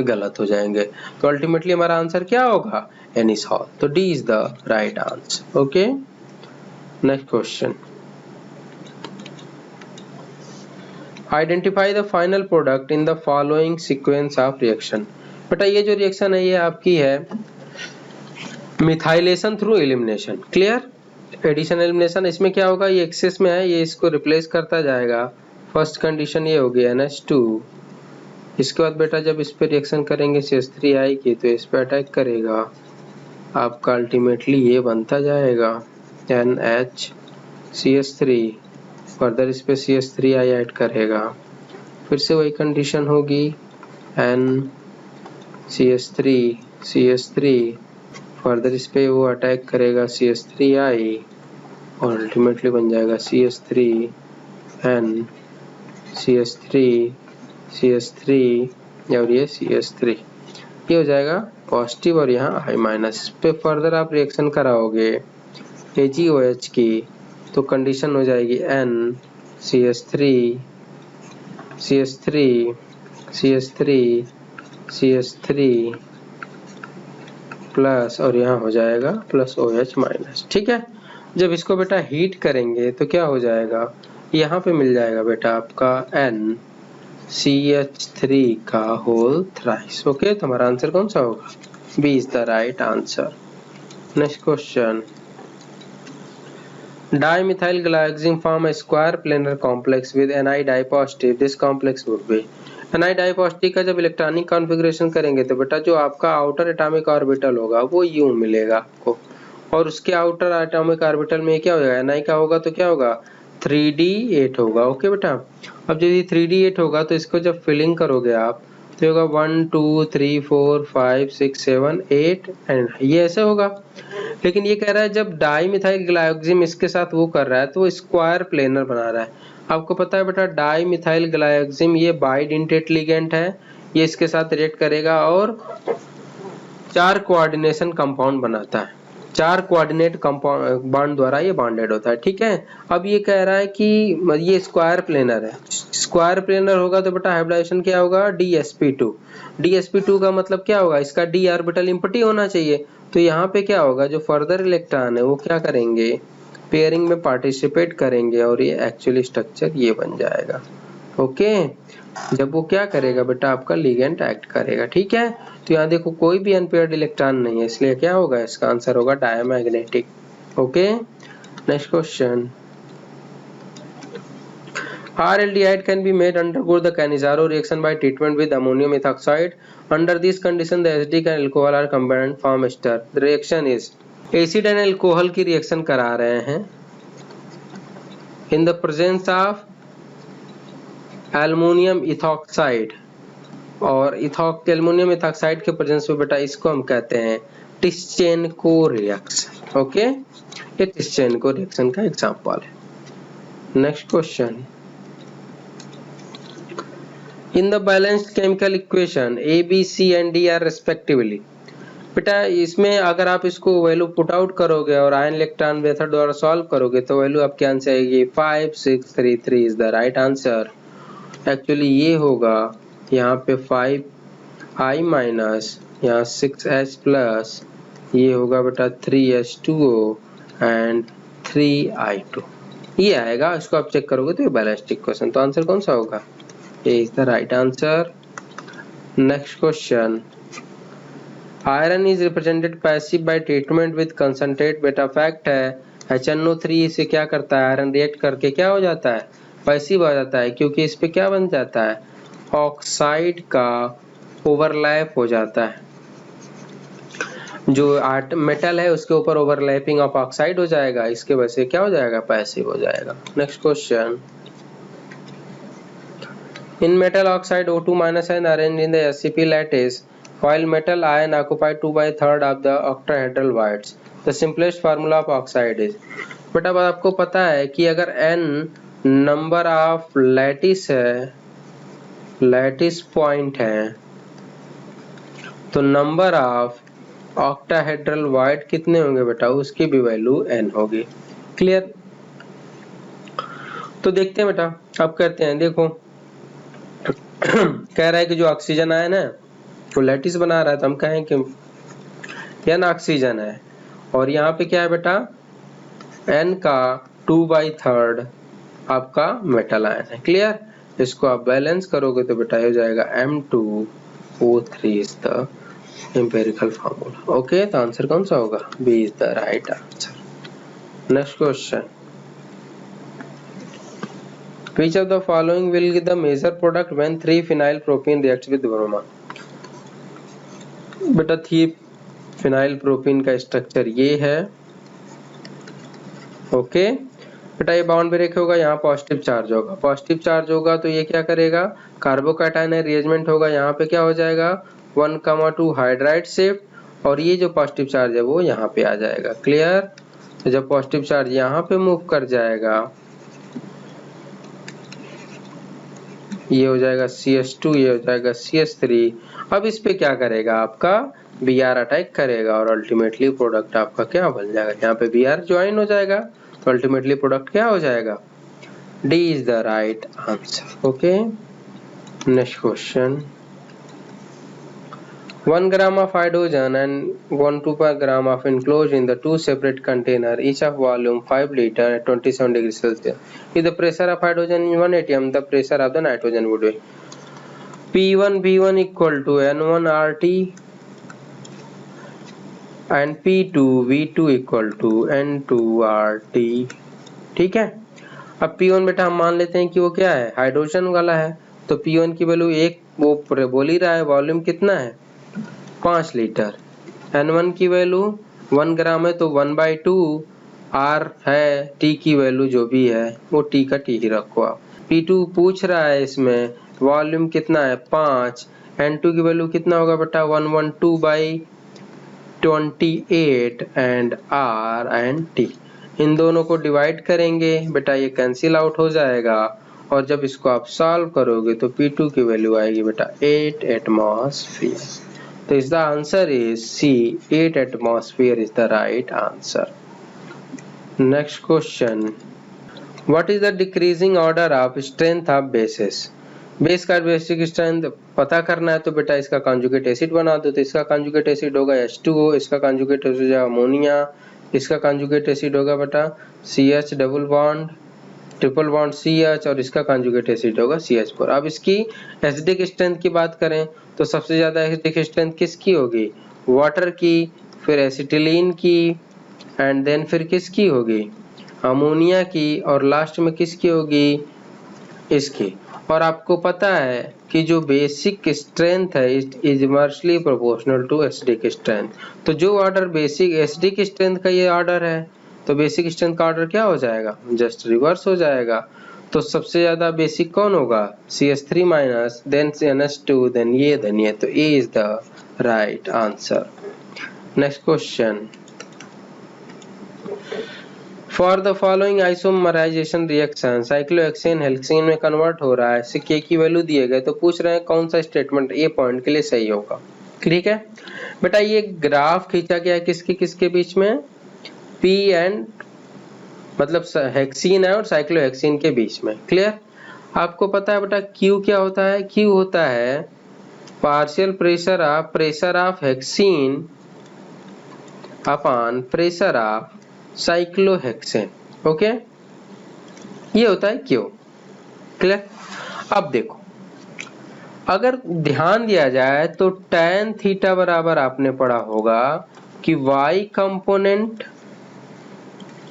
गलत हो जाएंगे। तो अल्टीमेटली हमारा आंसर क्या होगा, एनिसॉल। तो D is the right answer, okay. Next question, identify the final product in the following sequence of reaction. बेटा ये जो रिएक्शन है ये आपकी है methylation through elimination, clear. Addition elimination, इसमें क्या होगा, ये एक्सेस में है, ये इसको रिप्लेस करता जाएगा। फर्स्ट कंडीशन ये होगी NH2। इसके बाद बेटा जब इस पे रिएक्शन करेंगे CH3 आएगी तो इस पे अटैक करेगा, आपका अल्टीमेटली ये बनता जाएगा NHCH3। फर्दर इस पे CH3I ऐड करेगा, फिर से वही कंडीशन होगी NCH3 फर्दर इस पे वो अटैक करेगा CH3I और अल्टीमेटली बन जाएगा CH3N CH3 और ये CH3। ये हो जाएगा पॉजिटिव और यहाँ I माइनस। इस पे फर्दर आप रिएक्शन कराओगे AgOH की, तो कंडीशन हो जाएगी NCH3 प्लस और यहाँ हो जाएगा प्लस OH माइनस, ठीक है। जब इसको बेटा हीट करेंगे तो क्या हो जाएगा, यहाँ पे मिल जाएगा बेटा आपका NCH3 का होल थ्राइस, ओके। तो हमारा आंसर कौन सा होगा, B is the right answer. Next question, dimethyl glycogen form a square planar complex with Ni dipositive, this complex would be. Ni dipositive का जब इलेक्ट्रॉनिक कॉन्फ़िगरेशन करेंगे तो बेटा जो आपका आउटर एटॉमिक ऑर्बिटल होगा वो यूं मिलेगा आपको, और उसके आउटर एटॉमिक ऑर्बिटल में क्या हो जाएगा, Ni का होगा तो क्या होगा 3d8 होगा, ओके बेटा। अब जब ये 3d8 होगा तो इसको जब फिलिंग करोगे आप तो होगा 1 2 3 4 5 6 7 8 एंड ये ऐसे होगा। लेकिन ये कह रहा है जब डाइमिथाइल ग्लाइकोजेन इसके साथ वो कर रहा है तो वो स्क्वायर प्लेनर बना रहा है। आपको पता है बेटा डाइमिथाइल ग्लाइकोजेन ये बाइडेंटेट लिगेंड है, ये इसके साथ रिएक्ट करेगा और 4 कोऑर्डिनेशन कंपाउंड बनाता है, 4 कोऑर्डिनेट कंपाउंड बॉन्ड द्वारा ये बॉन्डेड होता है, ठीक है। अब ये कह रहा है कि ये स्क्वायर प्लेनर है, स्क्वायर प्लेनर होगा तो बेटा हाइब्रिडाइजेशन क्या होगा DsP2। DsP2 का मतलब क्या होगा, इसका d ऑर्बिटल एम्प्टी होना चाहिए। तो यहाँ पे क्या होगा, जो फर्दर इलेक्ट्रॉन है वो क्या करेंगे, पेयरिंग में पार्टिसिपेट करेंगे और ये एक्चुअली स्ट्रक्चर ये बन जाएगा, ओके। जब वो क्या करेगा बेटा आपका लिगेंड एक्ट करेगा, ठीक है। तो यहाँ देखो कोई भी अनपेयर्ड इलेक्ट्रॉन नहीं है, इसलिए क्या होगा, इसका आंसर होगा diamagnetic, okay. Next question, R-aldehyde can be made undergo the Cannizzaro reaction by treatment with ammonium ethoxide. Under this condition, the acidic and alcohol are combined and form ester. The reaction is acid and alcohol की reaction करा रहे हैं in the presence of aluminium ethoxide, और aluminium ethoxide के presence में बेटा इसको हम कहते हैं टिस्चेनको रिएक्शन, ओके। ये टिस्चेनको रिएक्शन का एग्जांपल है। Next question, in the balanced chemical equation A, B, C and D are respectively। बेटा इसमें अगर आप इसको वैल्यू पुट आउट करोगे और आयन इलेक्ट्रॉन मेथड द्वारा सॉल्व करोगे तो वैल्यू आपके आंसर आएगी 5633 is the right answer. Actually ये होगा यहाँ पे 5i माइनस यहाँ 6h प्लस ये होगा बेटा 3h2o एंड 3i2, ये आएगा। इसको आप चेक करोगे तो ये बैलेंस्ड इक्वेशन, तो आंसर कौन सा होगा, A is the right answer. Next question, iron is represented passive by treatment with concentrate. बेटा फैक्ट है HNO3 से क्या करता है, आयरन रिएक्ट करके क्या हो जाता है, पैसिव हो जाता है, क्योंकि इस पे क्या बन जाता है, ऑक्साइड का ओवरलैप हो जाता है। जो मेटल है उसके ऊपर ओवरलैपिंग ऑफ ऑक्साइड हो जाएगा, इसके वजह से क्या हो जाएगा, पैसिव हो जाएगा। Next question, in metal oxide O2 minus and arranged in the SCP lattice while metal ion occupy 2/3 of the octahedral voids. The simplest formula of oxide is। बेटा आपको पता है कि अगर n नंबर ऑफ लैटिस है, lattice point है, तो number of octahedral void कितने होंगे बेटा, उसकी भी वैल्यू n होगी। क्लियर। तो देखते हैं बेटा, अब करते हैं, देखो कह रहा है कि जो ऑक्सीजन आयन है वो लैटिस बना रहा है, तो हम कहें कि n ऑक्सीजन है और यहाँ पे क्या है बेटा, n का 2/3 आपका मेटल आयन है। क्लियर। इसको आप बैलेंस करोगे तो बेटा हो जाएगा M2O3 is the empirical formula. Okay, तो आंसर कौन सा होगा, B is the right answer. Next question, which of the following will give the major product when 3-phenyl propene reacts with bromine। बेटा 3-phenyl propene का structure ये है। Okay बेटा, ये बाउंड ब्रेक होगा, यहाँ पॉजिटिव चार्ज होगा, पॉजिटिव चार्ज होगा तो ये क्या करेगा, कार्बोकैटायन है, रिएजमेंट होगा, यहाँ पे क्या हो जाएगा 1,2 हाइड्राइड शिफ्ट, और ये जो पॉजिटिव चार्ज है वो यहाँ पे आ जाएगा। क्लियर। तो जब पॉजिटिव चार्ज यहाँ पे मूव कर जाएगा, ये हो जाएगा CH2, ये हो जाएगा CH3। अब इस पे क्या करेगा, आपका Br अटैक करेगा और अल्टीमेटली प्रोडक्ट आपका क्या बन जाएगा, यहाँ पे Br ज्वाइन हो जाएगा तो अल्टीमेटली प्रोडक्ट क्या हो जाएगा, D is the right answer. Okay, next question, 1 gram of hydrogen and 1/2 gram of enclosed in the two separate container, each of volume 5 liter at 27 degrees Celsius. If the pressure of hydrogen is 1 atm, the pressure of the nitrogen would be P1 V1 equal to N1 RT and P2 V2 equal to N2 RT। ठीक है। अब P1 बेटा हम मान लेते हैं कि वो क्या है, हाइड्रोजन वाला है, तो P1 की वैल्यू एक वो बोल ही रहा है, वॉल्यूम कितना है 5 लीटर। N1 की वैल्यू 1 ग्राम है तो 1/2 R है, T की वैल्यू जो भी है वो T का T ही रखो आप। P2 पूछ रहा है इसमें वॉल्यूम कितना है 5, N2 की वैल्यू कितना होगा बेटा 112/28 एंड R एंड T, इन दोनों को डिवाइड करेंगे बेटा, ये कैंसिल आउट हो जाएगा और जब इसको आप सॉल्व करोगे तो P2 की वैल्यू आएगी बेटा 8 एटमॉस्फेयर। तो इस the answer is C, 8 atmosphere is the right answer. Next question, what is the decreasing order of strength of basis. Base का बेसिक स्ट्रेंथ पता करना है तो बेटा इसका कॉन्जुगेट एसिड बना दो, तो इसका कॉन्जुगेट एसिड होगा H2O, इसका कॉन्जुगेट एसिड होगा अमोनिया, इसका कॉन्जुगेट एसिड होगा बेटा CH double bond triple bond CH, और इसका कॉन्जुगेट एसिड होगा CH4। अब इसकी एसिडिक स्ट्रेंथ की बात करें तो सबसे ज्यादा एसिडिक स्ट्रेंथ किसकी होगी, वाटर की, फिर एसिटिलीन की, एंड देन फिर किसकी होगी, अमोनिया की, और लास्ट में किसकी होगी, इसकी। और आपको पता है कि जो बेसिक स्ट्रेंथ है it is inversely proportional to acidic strength, तो जो ऑर्डर बेसिक एसिडिक स्ट्रेंथ का ये ऑर्डर है तो बेसिक स्ट्रेंथ का ऑर्डर क्या हो जाएगा, जस्ट रिवर्स हो जाएगा। तो सबसे ज्यादा बेसिक कौन होगा, CH3 minus, then NH2, then ये, तो A is the right answer. Next question, for the following isomerization reaction cyclohexane hexane में कन्वर्ट हो रहा है, K की वैल्यू दिए गए, तो पूछ रहे हैं कौन सा स्टेटमेंट ए पॉइंट के लिए सही होगा। ठीक है बेटा, ये ग्राफ खींचा गया है किसके किसके बीच में, P एंड मतलब हेक्सीन है और साइक्लोहेक्सीन के बीच में। क्लियर। आपको पता है बेटा Q क्या होता है, Q होता है partial pressure of hexene upon pressure of cyclohexane. Okay, ये होता है Q। क्लियर। अब देखो अगर ध्यान दिया जाए तो tan थीटा बराबर आपने पढ़ा होगा कि y component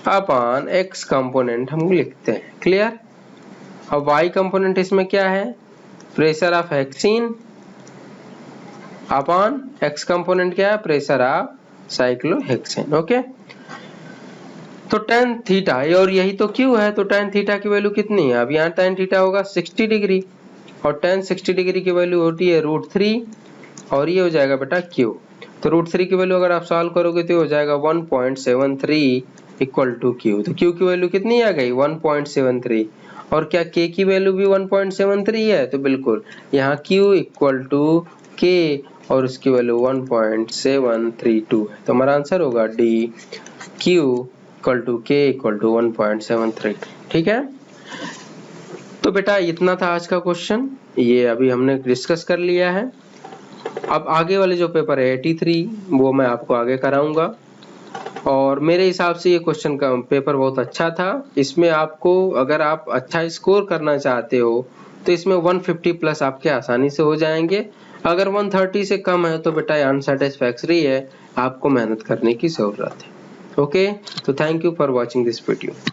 upon x component हम लिखते हैं, क्लियर। अब y कंपोनेंट इसमें क्या है, pressure of hexene upon x component क्या है, प्रेशर ऑफ साइक्लोहेक्सेन, ओके। तो tan थीटा, और यही तो q है, तो tan थीटा की वैल्यू कितनी है, अब यहाँ tan थीटा होगा 60 डिग्री और tan 60 डिग्री की वैल्यू होती है √3 और ये हो जाएगा बेटा q। तो √3 की वैल्यू अगर आप सॉल्व करोगे तो हो जाएगा 1.73 इक्वल टू q। तो q की वैल्यू कितनी आ गई, 1.73। और क्या k की वैल्यू भी 1.73 है, तो बिल्कुल यहाँ q इक्वल टू k और उसकी वैल्यू 1.732 है। तो हमारा आंसर होगा D, q equal to k equal to 1.73। ठीक है, तो बेटा इतना था आज का क्वेश्चन, ये अभी हमने डिस्कस कर लिया है। अब आगे वाले जो पेपर है 83 वो मैं आपको आगे कराऊंगा, और मेरे हिसाब से ये क्वेश्चन का पेपर बहुत अच्छा था। इसमें आपको अगर आप अच्छा स्कोर करना चाहते हो तो इसमें 150 प्लस आपके आसानी से हो जाएंगे। अगर 130 से कम है तो बेटा अनसेटिस्फैक्टरी है, आपको मेहनत करने की जरूरत है। ओके, तो thank you for watching this video.